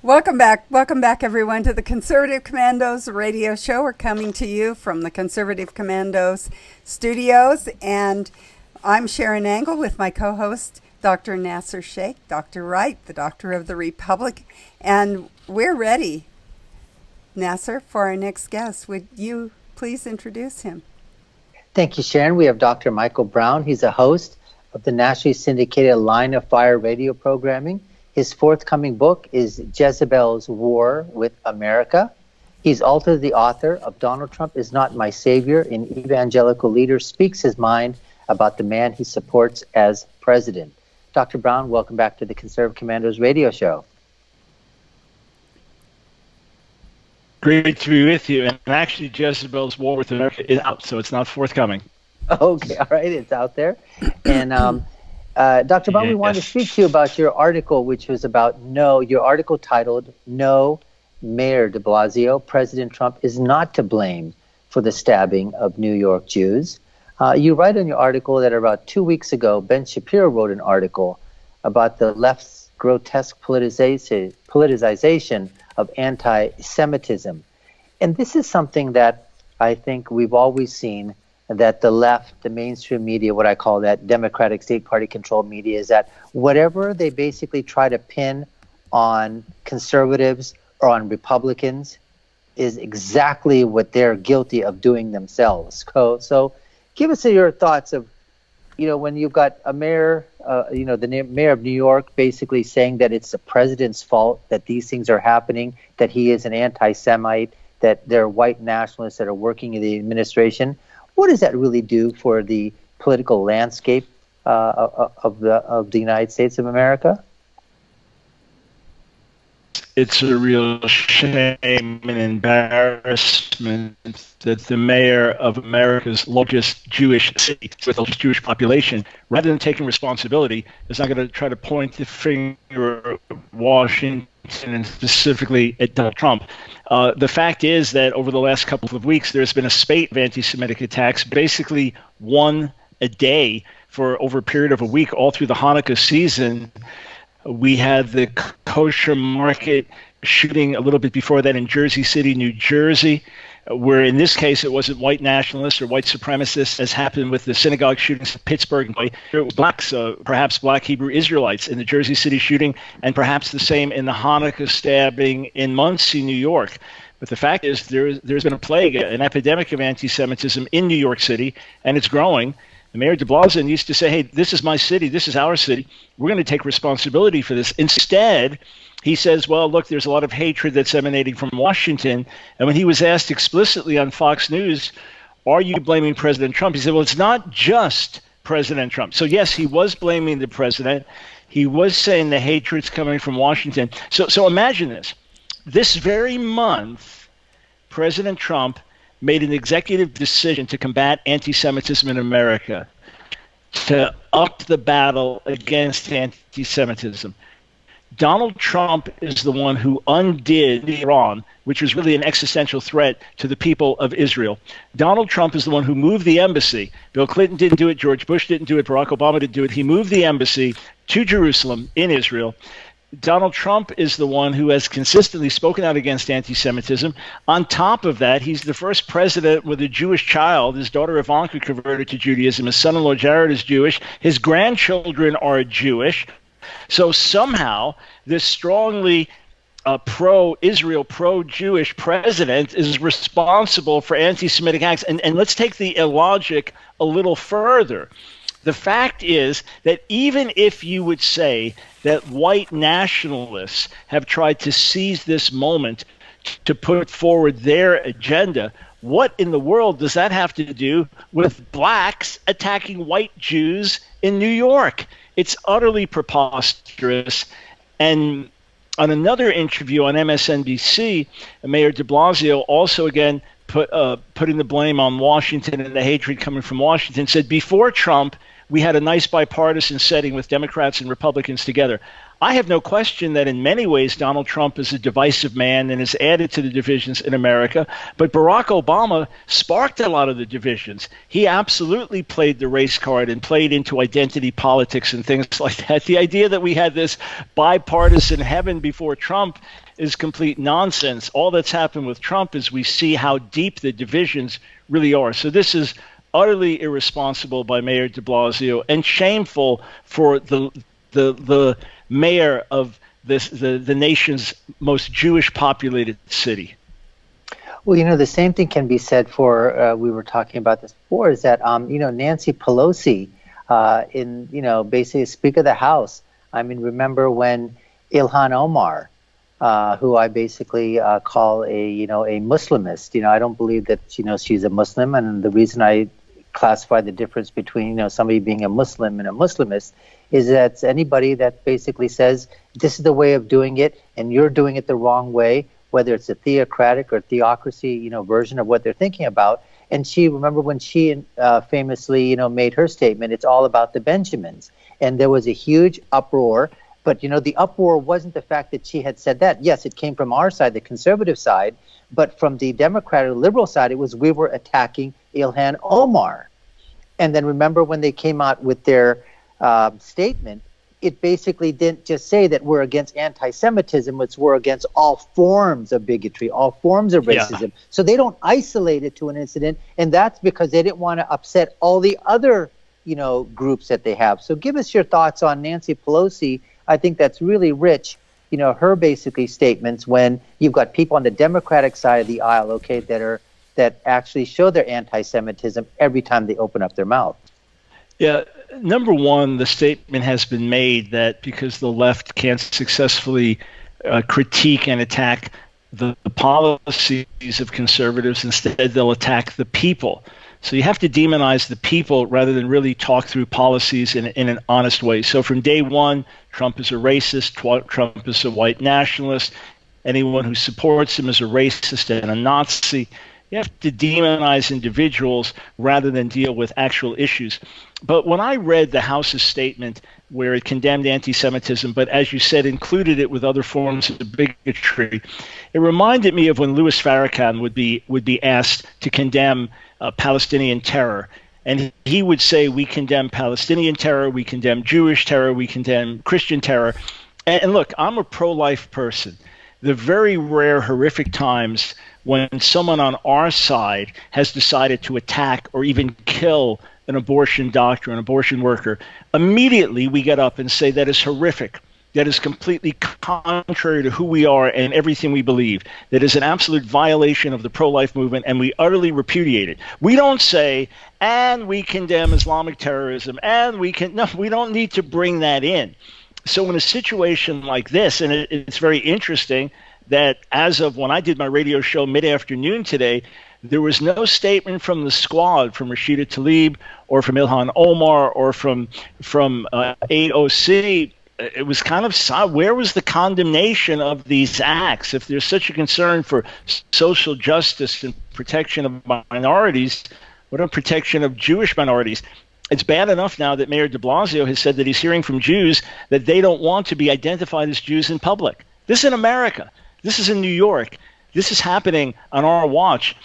Welcome back, everyone, to the Conservative Commandos radio show. We're coming to you from the Conservative Commandos studios, and I'm Sharron Engel with my co-host, Dr. Nasir Shaikh, Dr. Wright, the Doctor of the Republic, and we're ready, Nasir, for our next guest. Would you please introduce him? Thank you, Sharon. We have Dr. Michael Brown. He's a host of the nationally syndicated Line of Fire radio programming. His forthcoming book is Jezebel's War with America. He's also the author of Donald Trump is Not My Savior, an evangelical leader speaks his mind about the man he supports as president. Dr. Brown, welcome back to the Conservative Commandos radio show. Great to be with you. And actually, Jezebel's War with America is out, so it's not forthcoming. Okay, all right, it's out there. And Dr. Brown, we wanted to speak to you about your article, which was about your article titled, No, Mayor de Blasio, President Trump is not to blame for the stabbing of New York Jews. You write in your article that about 2 weeks ago, Ben Shapiro wrote an article about the left's grotesque politicization of anti-Semitism. And this is something that I think we've always seen, that the left, the mainstream media, what I call that Democratic state party controlled media, is that whatever they basically try to pin on conservatives or on Republicans is exactly what they're guilty of doing themselves. So give us your thoughts of, when you've got a mayor, the mayor of New York basically saying that it's the president's fault that these things are happening, that he is an anti-Semite, that there are white nationalists that are working in the administration. What does that really do for the political landscape of the United States of America? It's a real shame and embarrassment that the mayor of America's largest Jewish city with the Jewish population, rather than taking responsibility, is not going to try to point the finger at Washington and specifically at Donald Trump. The fact is that over the last couple of weeks, there's been a spate of anti-Semitic attacks, basically one a day for over a period of a week, all through the Hanukkah season. We had the kosher market shooting a little bit before that in Jersey City, New Jersey, where in this case it wasn't white nationalists or white supremacists, as happened with the synagogue shootings in Pittsburgh. It was blacks, perhaps black Hebrew Israelites in the Jersey City shooting, and perhaps the same in the Hanukkah stabbing in Muncie, New York. But the fact is there's been a plague, an epidemic of anti-Semitism in New York City, and it's growing. Mayor de Blasio used to say, hey, this is my city, this is our city, we're going to take responsibility for this. Instead, he says, well, look, there's a lot of hatred that's emanating from Washington. And when he was asked explicitly on Fox News, are you blaming President Trump? He said, well, it's not just President Trump. So yes, he was blaming the president. He was saying the hatred's coming from Washington. So imagine this. This very month, President Trump made an executive decision to combat anti-Semitism in America, to up the battle against anti-Semitism. Donald Trump is the one who undid Iran, which was really an existential threat to the people of Israel. Donald Trump is the one who moved the embassy. Bill Clinton didn't do it. George Bush didn't do it. Barack Obama didn't do it. He moved the embassy to Jerusalem in Israel. Donald Trump is the one who has consistently spoken out against anti-Semitism. On top of that, he's the first president with a Jewish child. His daughter Ivanka converted to Judaism. His son-in-law Jared is Jewish. His grandchildren are Jewish. So somehow this strongly pro-Israel, pro-Jewish president is responsible for anti-Semitic acts. And let's take the illogic a little further. The fact is that even if you would say that white nationalists have tried to seize this moment to put forward their agenda, what in the world does that have to do with blacks attacking white Jews in New York? It's utterly preposterous. And on another interview on MSNBC, Mayor de Blasio also again putting the blame on Washington and the hatred coming from Washington, said before Trump, we had a nice bipartisan setting with Democrats and Republicans together. I have no question that in many ways Donald Trump is a divisive man and has added to the divisions in America, but Barack Obama sparked a lot of the divisions. He absolutely played the race card and played into identity politics and things like that. The idea that we had this bipartisan heaven before Trump is complete nonsense. All that's happened with Trump is we see how deep the divisions really are. So this is utterly irresponsible by Mayor de Blasio and shameful for the mayor of the nation's most Jewish populated city. Well, the same thing can be said for, we were talking about this before, is that, Nancy Pelosi, basically Speaker of the House. I mean, remember when Ilhan Omar, who I basically call a Muslimist. I don't believe that, she's a Muslim. And the reason I classify the difference between, somebody being a Muslim and a Muslimist is that anybody that basically says this is the way of doing it and you're doing it the wrong way, whether it's a theocratic or theocracy, version of what they're thinking about. And remember when she famously, made her statement, it's all about the Benjamins. And there was a huge uproar. But, the uproar wasn't the fact that she had said that. Yes, it came from our side, the conservative side. But from the Democratic liberal side, it was we were attacking Ilhan Omar. And then remember when they came out with their statement, it basically didn't just say that we're against anti-Semitism, it's we're against all forms of bigotry, all forms of racism. Yeah. So they don't isolate it to an incident, and that's because they didn't want to upset all the other, groups that they have. So give us your thoughts on Nancy Pelosi. I think that's really rich, her basically statements when you've got people on the Democratic side of the aisle, okay, that actually show their anti-Semitism every time they open up their mouth. Yeah, number one, the statement has been made that because the left can't successfully critique and attack the policies of conservatives, instead they'll attack the people. So you have to demonize the people rather than really talk through policies in an honest way. So from day one, Trump is a racist, Trump is a white nationalist, anyone who supports him is a racist and a Nazi. You have to demonize individuals rather than deal with actual issues. But when I read the House's statement where it condemned anti-Semitism, but as you said, included it with other forms of bigotry, it reminded me of when Louis Farrakhan would be asked to condemn Palestinian terror. And he would say, we condemn Palestinian terror, we condemn Jewish terror, we condemn Christian terror. And look, I'm a pro-life person. The very rare, horrific times when someone on our side has decided to attack or even kill an abortion doctor, an abortion worker, immediately we get up and say that is horrific. That is completely contrary to who we are and everything we believe. That is an absolute violation of the pro-life movement, and we utterly repudiate it. We don't say, and we condemn Islamic terrorism, and we don't need to bring that in. So in a situation like this, and it's very interesting that as of when I did my radio show mid-afternoon today, there was no statement from the squad, from Rashida Tlaib or from Ilhan Omar or from AOC. It was kind of, where was the condemnation of these acts? If there's such a concern for social justice and protection of minorities, what about protection of Jewish minorities? It's bad enough now that Mayor de Blasio has said that he's hearing from Jews that they don't want to be identified as Jews in public. This is in America. This is in New York. This is happening on our watch.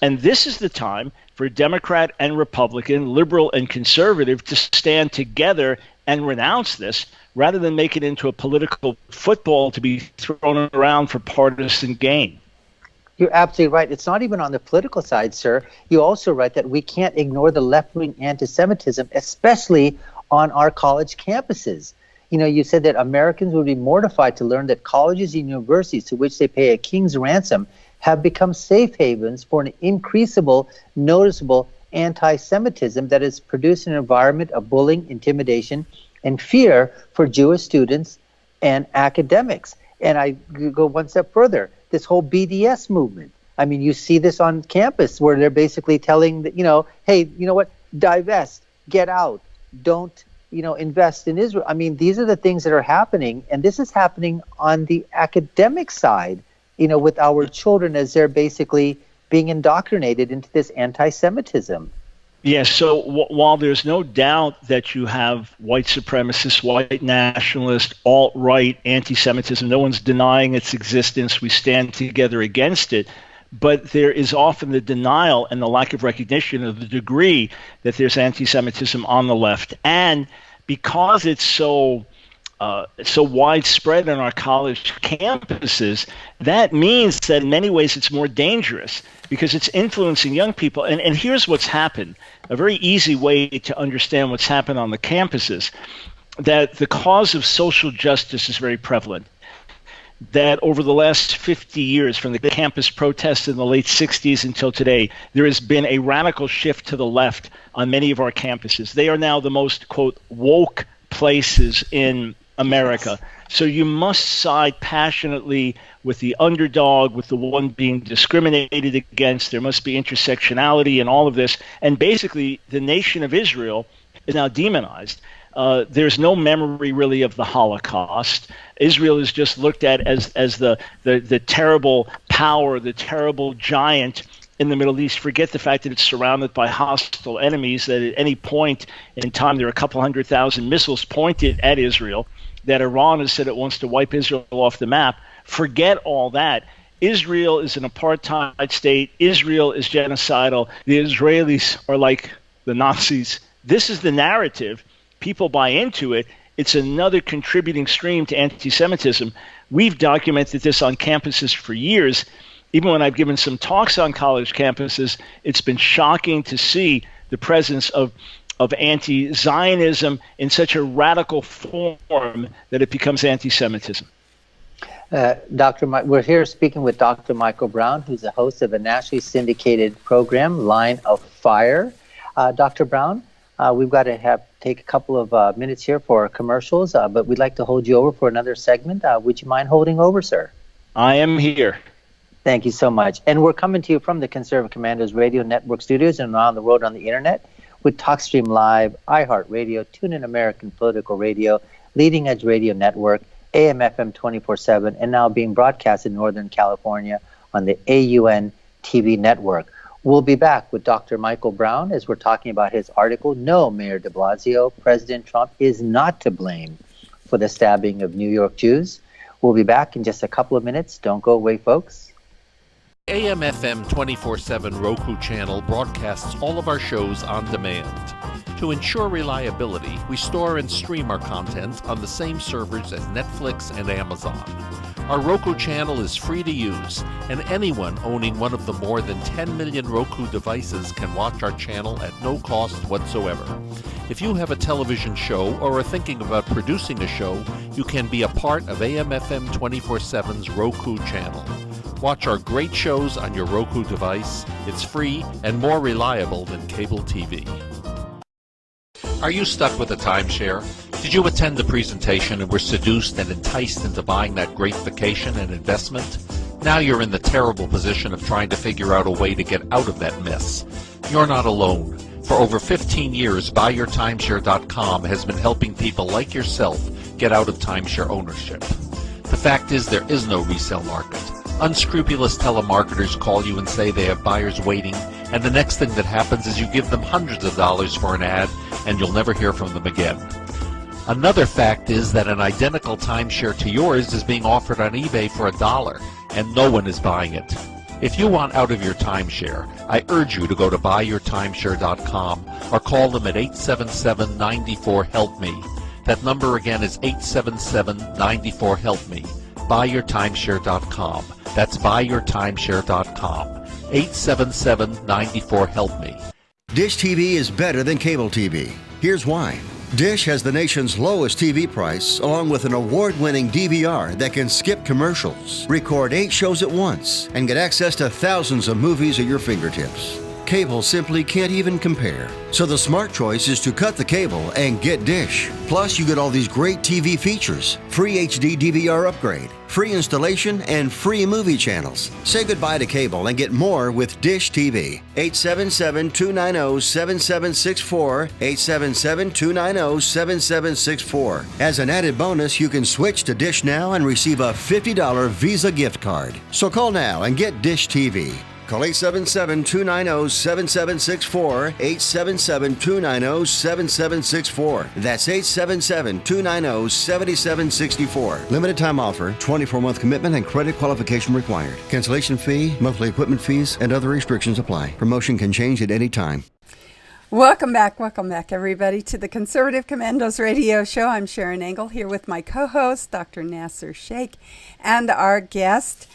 And this is the time for Democrat and Republican, liberal and conservative to stand together and renounce this rather than make it into a political football to be thrown around for partisan gain. You're absolutely right. It's not even on the political side, sir. You're also right that we can't ignore the left-wing anti-Semitism, especially on our college campuses. You said that Americans would be mortified to learn that colleges and universities to which they pay a king's ransom have become safe havens for an increasable, noticeable anti-Semitism that has produced an environment of bullying, intimidation, and fear for Jewish students and academics. And I go one step further, this whole BDS movement. I mean, you see this on campus where they're basically telling that, hey, you know what, divest, get out, don't, invest in Israel. I mean, these are the things that are happening, and this is happening on the academic side, with our children as they're basically being indoctrinated into this anti-Semitism. Yes, so while there's no doubt that you have white supremacists, white nationalists, alt-right anti-Semitism, no one's denying its existence, we stand together against it, but there is often the denial and the lack of recognition of the degree that there's anti-Semitism on the left. And because it's so widespread on our college campuses, that means that in many ways it's more dangerous because it's influencing young people. And here's what's happened, a very easy way to understand what's happened on the campuses, that the cause of social justice is very prevalent. That over the last 50 years, from the campus protests in the late 60s until today, there has been a radical shift to the left on many of our campuses. They are now the most, quote, woke places in America. So you must side passionately with the underdog, with the one being discriminated against. There must be intersectionality in all of this. And basically, the nation of Israel is now demonized. There's no memory really of the Holocaust. Israel is just looked at as the terrible power, the terrible giant in the Middle East. Forget the fact that it's surrounded by hostile enemies, that at any point in time there are a couple 100,000 missiles pointed at Israel, that Iran has said it wants to wipe Israel off the map. Forget all that. Israel is an apartheid state. Israel is genocidal. The Israelis are like the Nazis. This is the narrative. People buy into it. It's another contributing stream to anti-Semitism. We've documented this on campuses for years. Even when I've given some talks on college campuses, it's been shocking to see the presence of anti-Zionism in such a radical form that it becomes anti-Semitism. We're here speaking with Dr. Michael Brown, who's the host of a nationally syndicated program, Line of Fire. Dr. Brown, we've got to take a couple of minutes here for commercials, but we'd like to hold you over for another segment. Would you mind holding over, sir? I am here. Thank you so much. And we're coming to you from the Conservative Commandos Radio Network studios and around the world on the internet with TalkStream Live, iHeartRadio, TuneIn American Political Radio, Leading Edge Radio Network, AM/FM 24/7, and now being broadcast in Northern California on the AUN TV network. We'll be back with Dr. Michael Brown as we're talking about his article, No, Mayor de Blasio, President Trump is not to blame for the stabbing of New York Jews. We'll be back in just a couple of minutes. Don't go away, folks. AM/FM 24/7 Roku channel broadcasts all of our shows on demand. To ensure reliability, we store and stream our content on the same servers as Netflix and Amazon. Our Roku channel is free to use, and anyone owning one of the more than 10 million Roku devices can watch our channel at no cost whatsoever. If you have a television show or are thinking about producing a show, you can be a part of AM/FM 24/7's Roku channel. Watch our great shows on your Roku device. It's free and more reliable than cable TV. Are you stuck with a timeshare? Did you attend the presentation and were seduced and enticed into buying that great vacation and investment? Now you're in the terrible position of trying to figure out a way to get out of that mess. You're not alone. For over 15 years, BuyYourTimeshare.com has been helping people like yourself get out of timeshare ownership. The fact is there is no resale market. Unscrupulous telemarketers call you and say they have buyers waiting, and the next thing that happens is you give them hundreds of dollars for an ad, and you'll never hear from them again. Another fact is that an identical timeshare to yours is being offered on eBay for $1, and no one is buying it. If you want out of your timeshare, I urge you to go to buyyourtimeshare.com or call them at 877-94-HELP-ME. That number again is 877-94-HELP-ME. Buyyourtimeshare.com. That's buyyourtimeshare.com. 877-94-HELP-ME. Dish TV is better than cable TV. Here's why. Dish has the nation's lowest TV price, along with an award-winning DVR that can skip commercials, record 8 shows at once, and get access to thousands of movies at your fingertips. Cable simply can't even compare. So the smart choice is to cut the cable and get Dish. Plus, you get all these great TV features, free HD DVR upgrade, free installation, and free movie channels. Say goodbye to cable and get more with Dish TV. 877-290-7764, 877-290-7764. As an added bonus, you can switch to Dish now and receive a $50 Visa gift card. So call now and get Dish TV. Call 877-290-7764, 877-290-7764. That's 877-290-7764. Limited time offer, 24-month commitment and credit qualification required. Cancellation fee, monthly equipment fees, and other restrictions apply. Promotion can change at any time. Welcome back, everybody, to the Conservative Commandos Radio Show. I'm Sharron Engel here with my co-host, Dr. Nasir Shaikh, and our guest,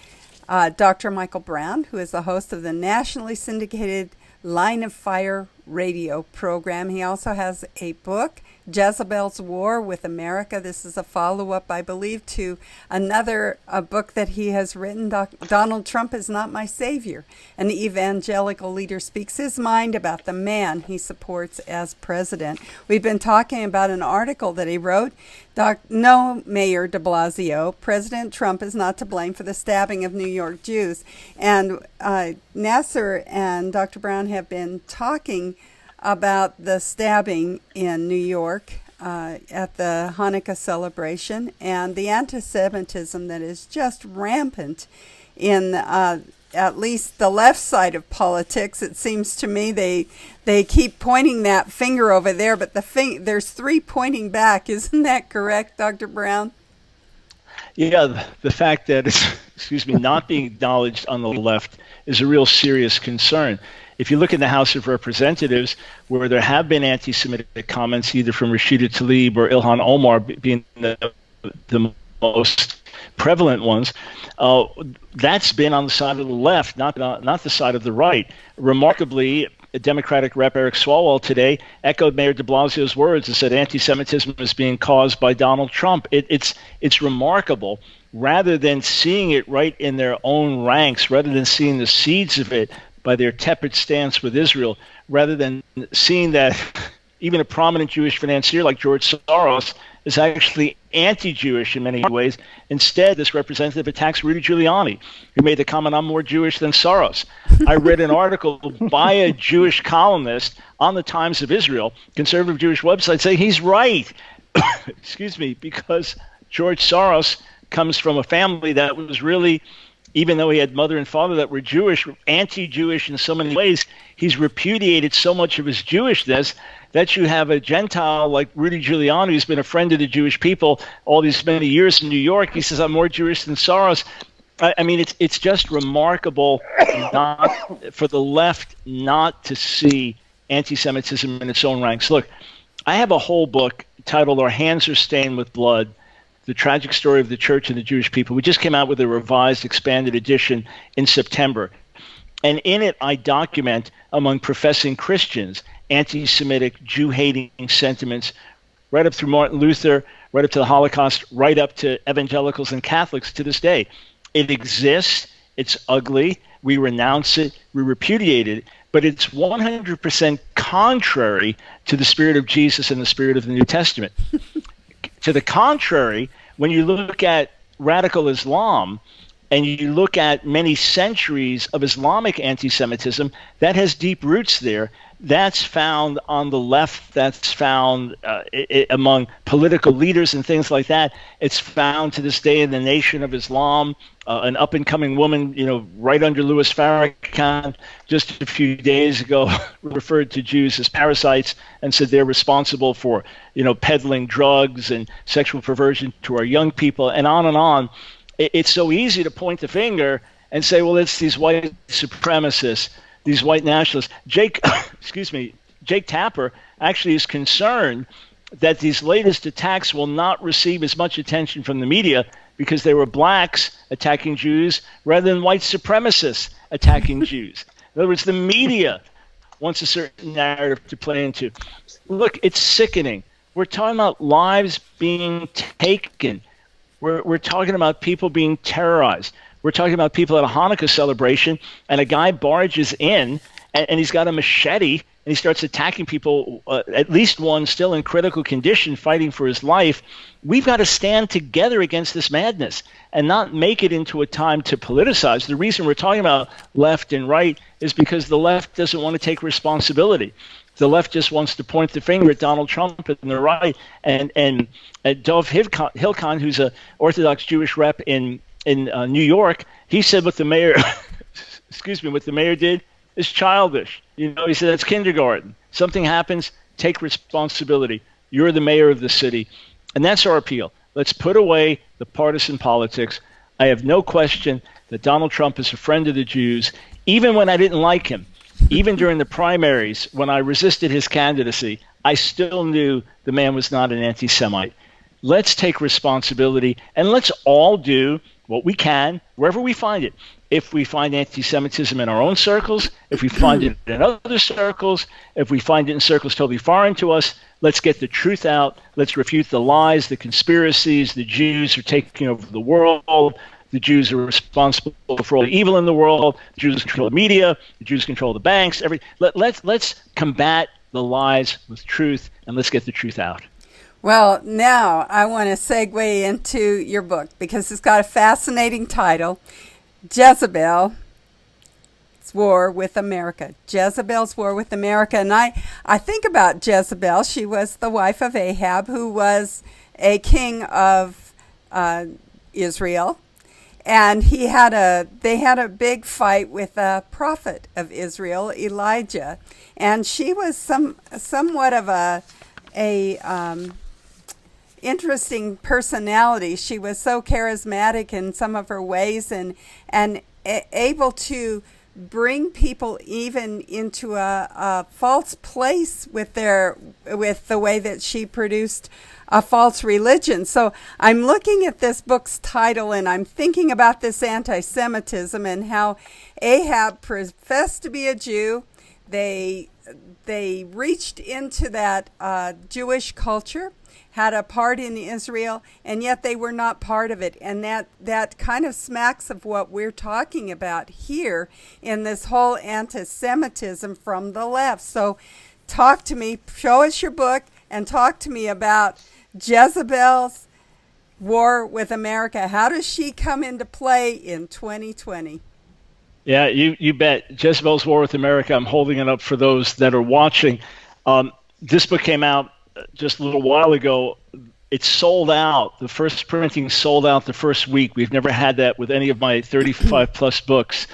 Dr. Michael Brown, who is the host of the nationally syndicated Line of Fire radio program. He also has a book, Jezebel's War with America. This is a follow-up, I believe, to another book that he has written, Donald Trump is Not My Savior. An evangelical leader speaks his mind about the man he supports as president. We've been talking about an article that he wrote, No, Mayor de Blasio, President Trump is not to blame for the stabbing of New York Jews. And Nasir and Dr. Brown have been talking about the stabbing in New York at the Hanukkah celebration and the anti-Semitism that is just rampant in at least the left side of politics. It seems to me they keep pointing that finger over there, but there's 3 pointing back. Isn't that correct, Dr. Brown? Yeah, the fact that it's, excuse me, not being acknowledged on the left is a real serious concern. If you look in the House of Representatives, where there have been anti-Semitic comments, either from Rashida Tlaib or Ilhan Omar being the most prevalent ones, that's been on the side of the left, not the side of the right. Remarkably, Democratic Rep Eric Swalwell today echoed Mayor de Blasio's words and said anti-Semitism is being caused by Donald Trump. It's remarkable. Rather than seeing it right in their own ranks, rather than seeing the seeds of it by their tepid stance with Israel, rather than seeing that even a prominent Jewish financier like George Soros is actually anti-Jewish in many ways. Instead, this representative attacks Rudy Giuliani, who made the comment, "I'm more Jewish than Soros." I read an article by a Jewish columnist on the Times of Israel, conservative Jewish website, saying he's right. Excuse me, because George Soros comes from a family that was really, even though he had mother and father that were Jewish, anti-Jewish in so many ways, he's repudiated so much of his Jewishness that you have a Gentile like Rudy Giuliani, who's been a friend of the Jewish people all these many years in New York. He says, "I'm more Jewish than Soros." I mean, it's just remarkable not for the left not to see anti-Semitism in its own ranks. Look, I have a whole book titled "Our Hands Are Stained with Blood: The Tragic Story of the Church and the Jewish People." We just came out with a revised, expanded edition in September. And in it, I document, among professing Christians, anti-Semitic, Jew-hating sentiments, right up through Martin Luther, right up to the Holocaust, right up to evangelicals and Catholics to this day. It exists. It's ugly. We renounce it. We repudiate it. But it's 100% contrary to the spirit of Jesus and the spirit of the New Testament. To the contrary, when you look at radical Islam and you look at many centuries of Islamic anti-Semitism, that has deep roots there. That's found on the left. That's found among political leaders and things like that. It's found to this day in the Nation of Islam. An up-and-coming woman, right under Louis Farrakhan, just a few days ago, referred to Jews as parasites and said they're responsible for, peddling drugs and sexual perversion to our young people, and on and on. It's so easy to point the finger and say, well, it's these white supremacists, these white nationalists. Jake Tapper actually is concerned that these latest attacks will not receive as much attention from the media because they were blacks attacking Jews rather than white supremacists attacking Jews. In other words, the media wants a certain narrative to play into. Look, it's sickening. We're talking about lives being taken. We're talking about people being terrorized. We're talking about people at a Hanukkah celebration, and a guy barges in, and he's got a machete, and he starts attacking people, at least one still in critical condition, fighting for his life. We've got to stand together against this madness and not make it into a time to politicize. The reason we're talking about left and right is because the left doesn't want to take responsibility. The left just wants to point the finger at Donald Trump and the right. And Dov Hilkon, who's an Orthodox Jewish rep in New York, he said what the mayor, what the mayor did is childish. He said that's kindergarten. Something happens, take responsibility. You're the mayor of the city. And that's our appeal. Let's put away the partisan politics. I have no question that Donald Trump is a friend of the Jews, even when I didn't like him. Even during the primaries, when I resisted his candidacy, I still knew the man was not an anti-Semite. Let's take responsibility, and let's all do what we can, wherever we find it. If we find anti-Semitism in our own circles, if we find it in other circles, if we find it in circles totally foreign to us, let's get the truth out. Let's refute the lies, the conspiracies. The Jews are taking over the world. The Jews are responsible for all the evil in the world. The Jews control the media. The Jews control the banks. Let's combat the lies with truth, and let's get the truth out. Well, now I want to segue into your book because it's got a fascinating title, Jezebel's War with America. Jezebel's War with America. And I think about Jezebel. She was the wife of Ahab, who was a king of Israel. And they had a big fight with a prophet of Israel, Elijah, and she was somewhat of interesting personality. She was so charismatic in some of her ways, and able to bring people even into a false place with the way that she produced a false religion. So I'm looking at this book's title, and I'm thinking about this anti-Semitism and how Ahab professed to be a Jew. They reached into that Jewish culture, had a part in Israel, and yet they were not part of it. And that kind of smacks of what we're talking about here in this whole anti-Semitism from the left. So talk to me, show us your book, and talk to me about Jezebel's war with America. How does she come into play in 2020? Yeah, you bet. Jezebel's War with America. I'm holding it up for those that are watching. This book came out just a little while ago. It's sold out. The first printing sold out the first week. We've never had that with any of my 35 plus books.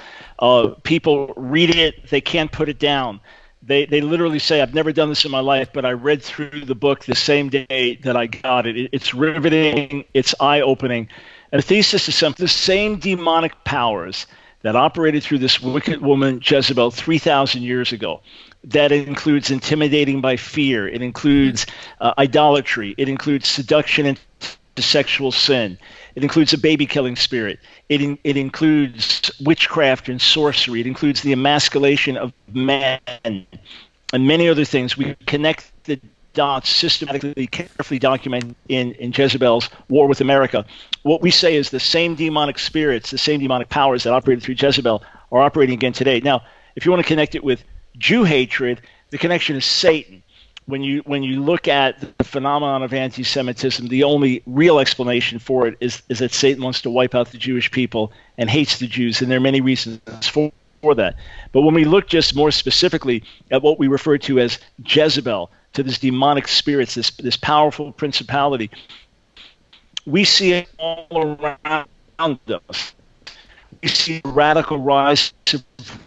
People read it. They can't put it down. They literally say, I've never done this in my life, but I read through the book the same day that I got it. It's riveting. It's eye-opening. And the thesis is something, the same demonic powers that operated through this wicked woman, Jezebel, 3,000 years ago. That includes intimidating by fear. It includes idolatry. It includes seduction into sexual sin. It includes a baby-killing spirit. It includes witchcraft and sorcery. It includes the emasculation of men and many other things. We connect the dots systematically, carefully documented in Jezebel's War with America. What we say is the same demonic spirits, the same demonic powers that operated through Jezebel are operating again today. Now, if you want to connect it with Jew hatred, the connection is Satan. When you look at the phenomenon of anti-Semitism, the only real explanation for it is that Satan wants to wipe out the Jewish people and hates the Jews, and there are many reasons for that. But when we look just more specifically at what we refer to as Jezebel, to this demonic spirits, this powerful principality, we see it all around us. We see a radical rise of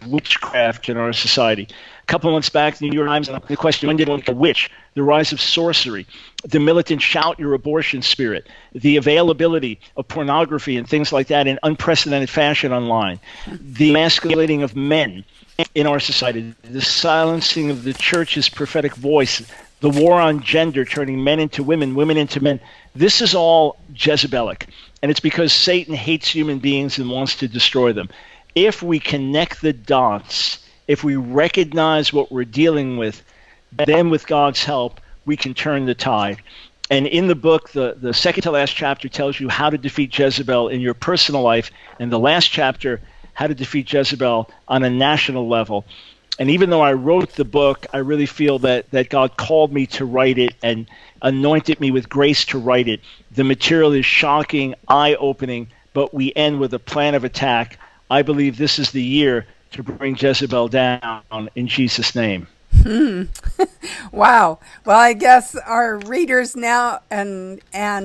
witchcraft in our society. A couple of months back, the New York Times, the question, when did one get a witch? The rise of sorcery, the militant shout your abortion spirit, the availability of pornography and things like that in unprecedented fashion online, the emasculating of men in our society, the silencing of the church's prophetic voice, the war on gender, turning men into women, women into men. This is all Jezebelic, and it's because Satan hates human beings and wants to destroy them. If we connect the dots, if we recognize what we're dealing with, then with God's help, we can turn the tide. And in the book, the second to last chapter tells you how to defeat Jezebel in your personal life, and the last chapter, how to defeat Jezebel on a national level. And even though I wrote the book, I really feel that God called me to write it and anointed me with grace to write it. The material is shocking, eye-opening, but we end with a plan of attack. I believe this is the year to bring Jezebel down in Jesus' name. Wow. Well, I guess our readers now and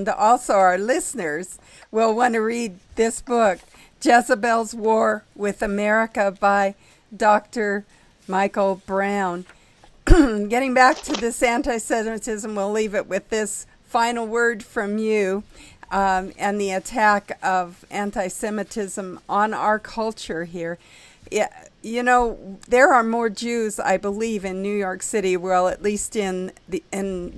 also our listeners will want to read this book, Jezebel's War with America by Dr. Michael Brown. Getting back to this anti-Semitism, we'll leave it with this final word from you and the attack of anti-Semitism on our culture here. Yeah, you know, there are more Jews, I believe, in New York City, well, at least in the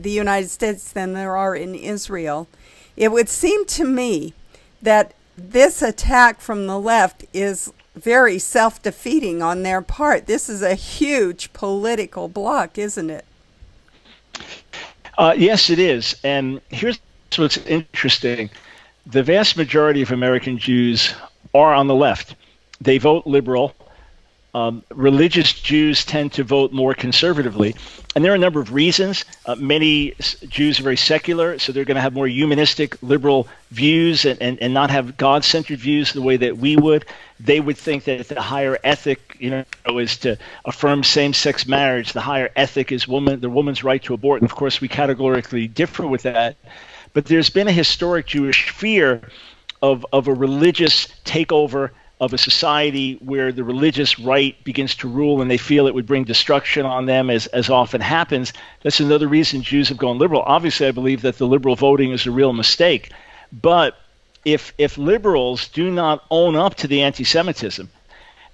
United States, than there are in Israel. It would seem to me that this attack from the left is very self-defeating on their part. This is a huge political block, isn't it? Yes, it is. And here's what's interesting. The vast majority of American Jews are on the left. They vote liberal. Religious Jews tend to vote more conservatively. And there are a number of reasons. Many Jews are very secular, so they're going to have more humanistic, liberal views and not have God-centered views the way that we would. They would think that the higher ethic, is to affirm same-sex marriage. The higher ethic is the woman's right to abort. And, of course, we categorically differ with that. But there's been a historic Jewish fear of a religious takeover of a society where the religious right begins to rule and they feel it would bring destruction on them, as often happens. That's another reason Jews have gone liberal. Obviously, I believe that the liberal voting is a real mistake. But if liberals do not own up to the anti-Semitism,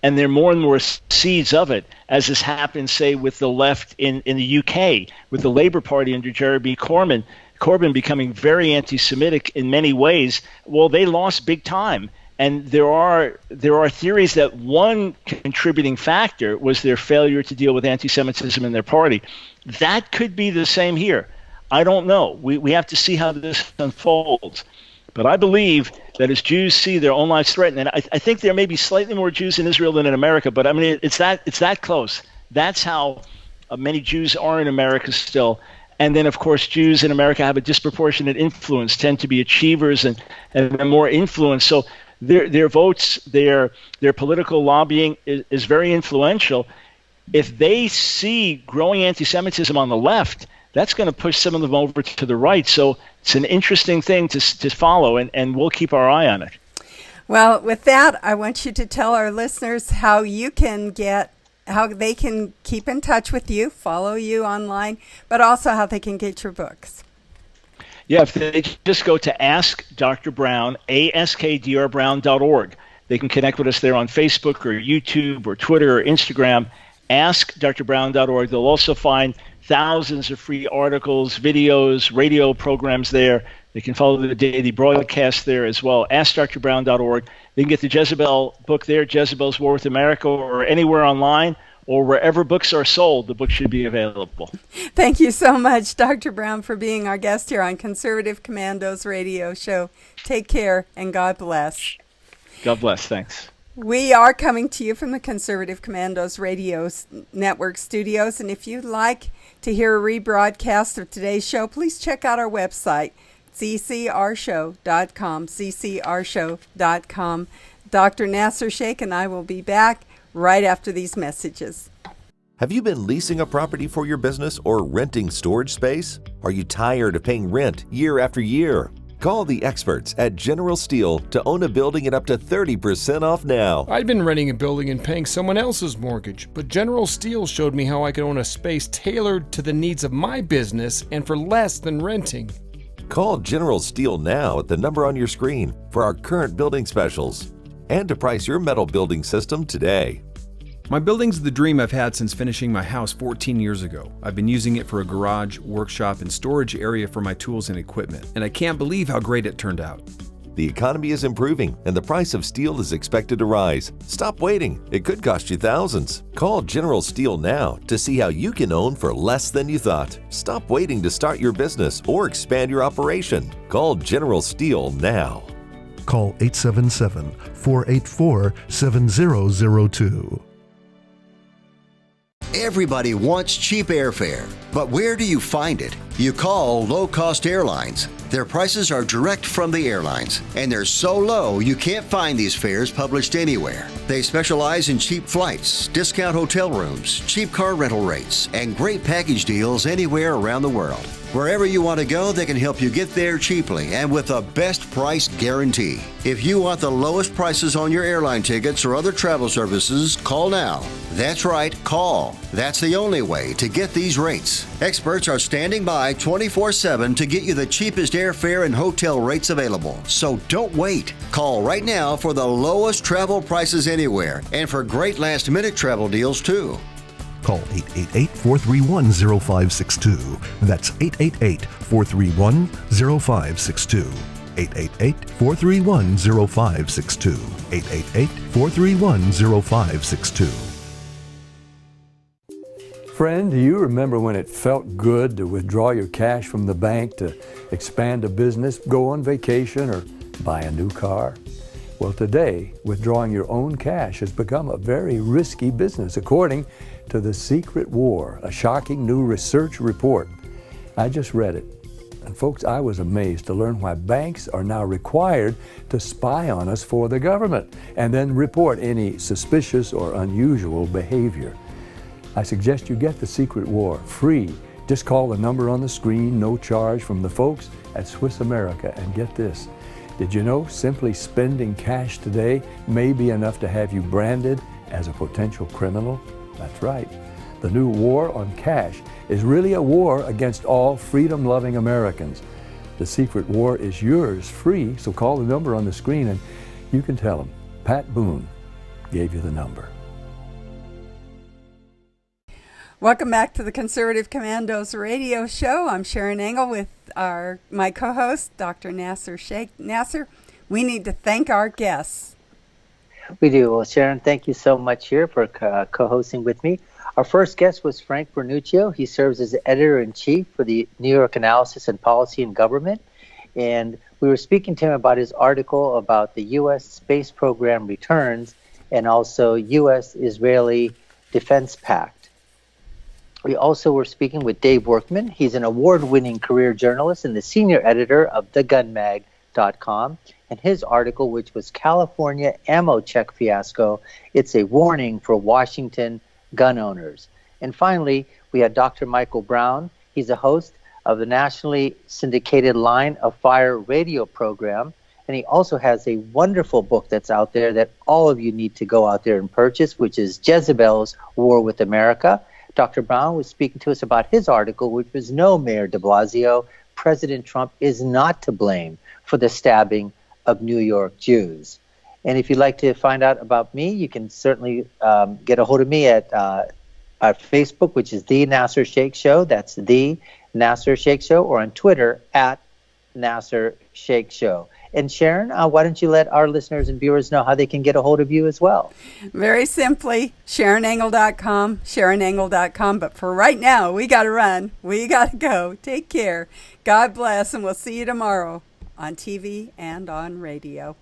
and there are more and more seeds of it, as has happened, say, with the left in the UK, with the Labour Party under Jeremy Corbyn becoming very anti-Semitic in many ways, well, they lost big time. And there are theories that one contributing factor was their failure to deal with anti-Semitism in their party. That could be the same here. I don't know. We have to see how this unfolds. But I believe that as Jews see their own lives threatened, and I think there may be slightly more Jews in Israel than in America, but I mean, it's that close. That's how many Jews are in America still. And then, of course, Jews in America have a disproportionate influence, tend to be achievers and more influence. So their votes, their political lobbying is very influential. If they see growing anti-Semitism on the left, that's going to push some of them over to the right. So it's an interesting thing to follow, and we'll keep our eye on it. Well, with that, I want you to tell our listeners how they can keep in touch with you, follow you online, but also how they can get your books. Yeah, if they just go to Ask Dr. Brown, askdrbrown.org. They can connect with us there on Facebook or YouTube or Twitter or Instagram, askdrbrown.org. They'll also find thousands of free articles, videos, radio programs there. They can follow the daily broadcast there as well, askdrbrown.org. They can get the Jezebel book there, Jezebel's War with America, or anywhere online, or wherever books are sold, the book should be available. Thank you so much, Dr. Brown, for being our guest here on Conservative Commandos Radio Show. Take care, and God bless. God bless. Thanks. We are coming to you from the Conservative Commandos Radio Network studios, and if you'd like to hear a rebroadcast of today's show, please check out our website, ccrshow.com, ccrshow.com. Dr. Nasir, Shaikh, and I will be back right after these messages. Have you been leasing a property for your business or renting storage space? Are you tired of paying rent year after year? Call the experts at General Steel to own a building at up to 30% off now. I'd been renting a building and paying someone else's mortgage, but General Steel showed me how I could own a space tailored to the needs of my business and for less than renting. Call General Steel now at the number on your screen for our current building specials and to price your metal building system today. My building's the dream I've had since finishing my house 14 years ago. I've been using it for a garage, workshop, and storage area for my tools and equipment, and I can't believe how great it turned out. The economy is improving and the price of steel is expected to rise. Stop waiting. It could cost you thousands. Call General Steel now to see how you can own for less than you thought. Stop waiting to start your business or expand your operation. Call General Steel now. Call 877-484-7002. Everybody wants cheap airfare, but where do you find it? You call low-cost airlines. Their prices are direct from the airlines, and they're so low you can't find these fares published anywhere. They specialize in cheap flights, discount hotel rooms, cheap car rental rates, and great package deals anywhere around the world. Wherever you want to go, they can help you get there cheaply and with a best price guarantee. If you want the lowest prices on your airline tickets or other travel services, call now. That's right, call. That's the only way to get these rates. Experts are standing by 24/7 to get you the cheapest airfare and hotel rates available. So don't wait. Call right now for the lowest travel prices anywhere and for great last-minute travel deals too. Call 888-431-0562. That's 888-431-0562. 888-431-0562. 888-431-0562. Friend, do you remember when it felt good to withdraw your cash from the bank to expand a business, go on vacation, or buy a new car? Well, today, withdrawing your own cash has become a very risky business, according to The Secret War, a shocking new research report. I just read it. And folks, I was amazed to learn why banks are now required to spy on us for the government and then report any suspicious or unusual behavior. I suggest you get The Secret War free. Just call the number on the screen, no charge, from the folks at Swiss America, and get this. Did you know simply spending cash today may be enough to have you branded as a potential criminal? That's right. The new war on cash is really a war against all freedom-loving Americans. The secret war is yours free, so call the number on the screen and you can tell them Pat Boone gave you the number. Welcome back to the Conservative Commandos radio show. I'm Sharron Engel with my co-host, Dr. Nasir Shaikh. Nasir, we need to thank our guests. We do. Well, Sharron, thank you so much here for co-hosting with me. Our first guest was Frank Vernuccio. He serves as the editor-in-chief for the New York Analysis and Policy and Government. And we were speaking to him about his article about the U.S. space program returns and also U.S.-Israeli Defense Pact. We also were speaking with Dave Workman. He's an award-winning career journalist and the senior editor of thegunmag.com. And his article, which was California Ammo Check Fiasco, it's a warning for Washington gun owners. And finally, we had Dr. Michael Brown. He's a host of the nationally syndicated Line of Fire radio program. And he also has a wonderful book that's out there that all of you need to go out there and purchase, which is Jezebel's War with America. Dr. Brown was speaking to us about his article, which was No, Mayor de Blasio, President Trump is not to blame for the stabbing of New York Jews. And if you'd like to find out about me, you can certainly get a hold of me at Facebook, which is The Nasir Shaikh Show. That's The Nasir Shaikh Show, or on Twitter at Nasir Shaikh Show. And Sharron, why don't you let our listeners and viewers know how they can get a hold of you as well? Very simply, SharronEngel.com, SharronEngel.com. But for right now, we got to run. We got to go. Take care. God bless, and we'll see you tomorrow on TV and on radio.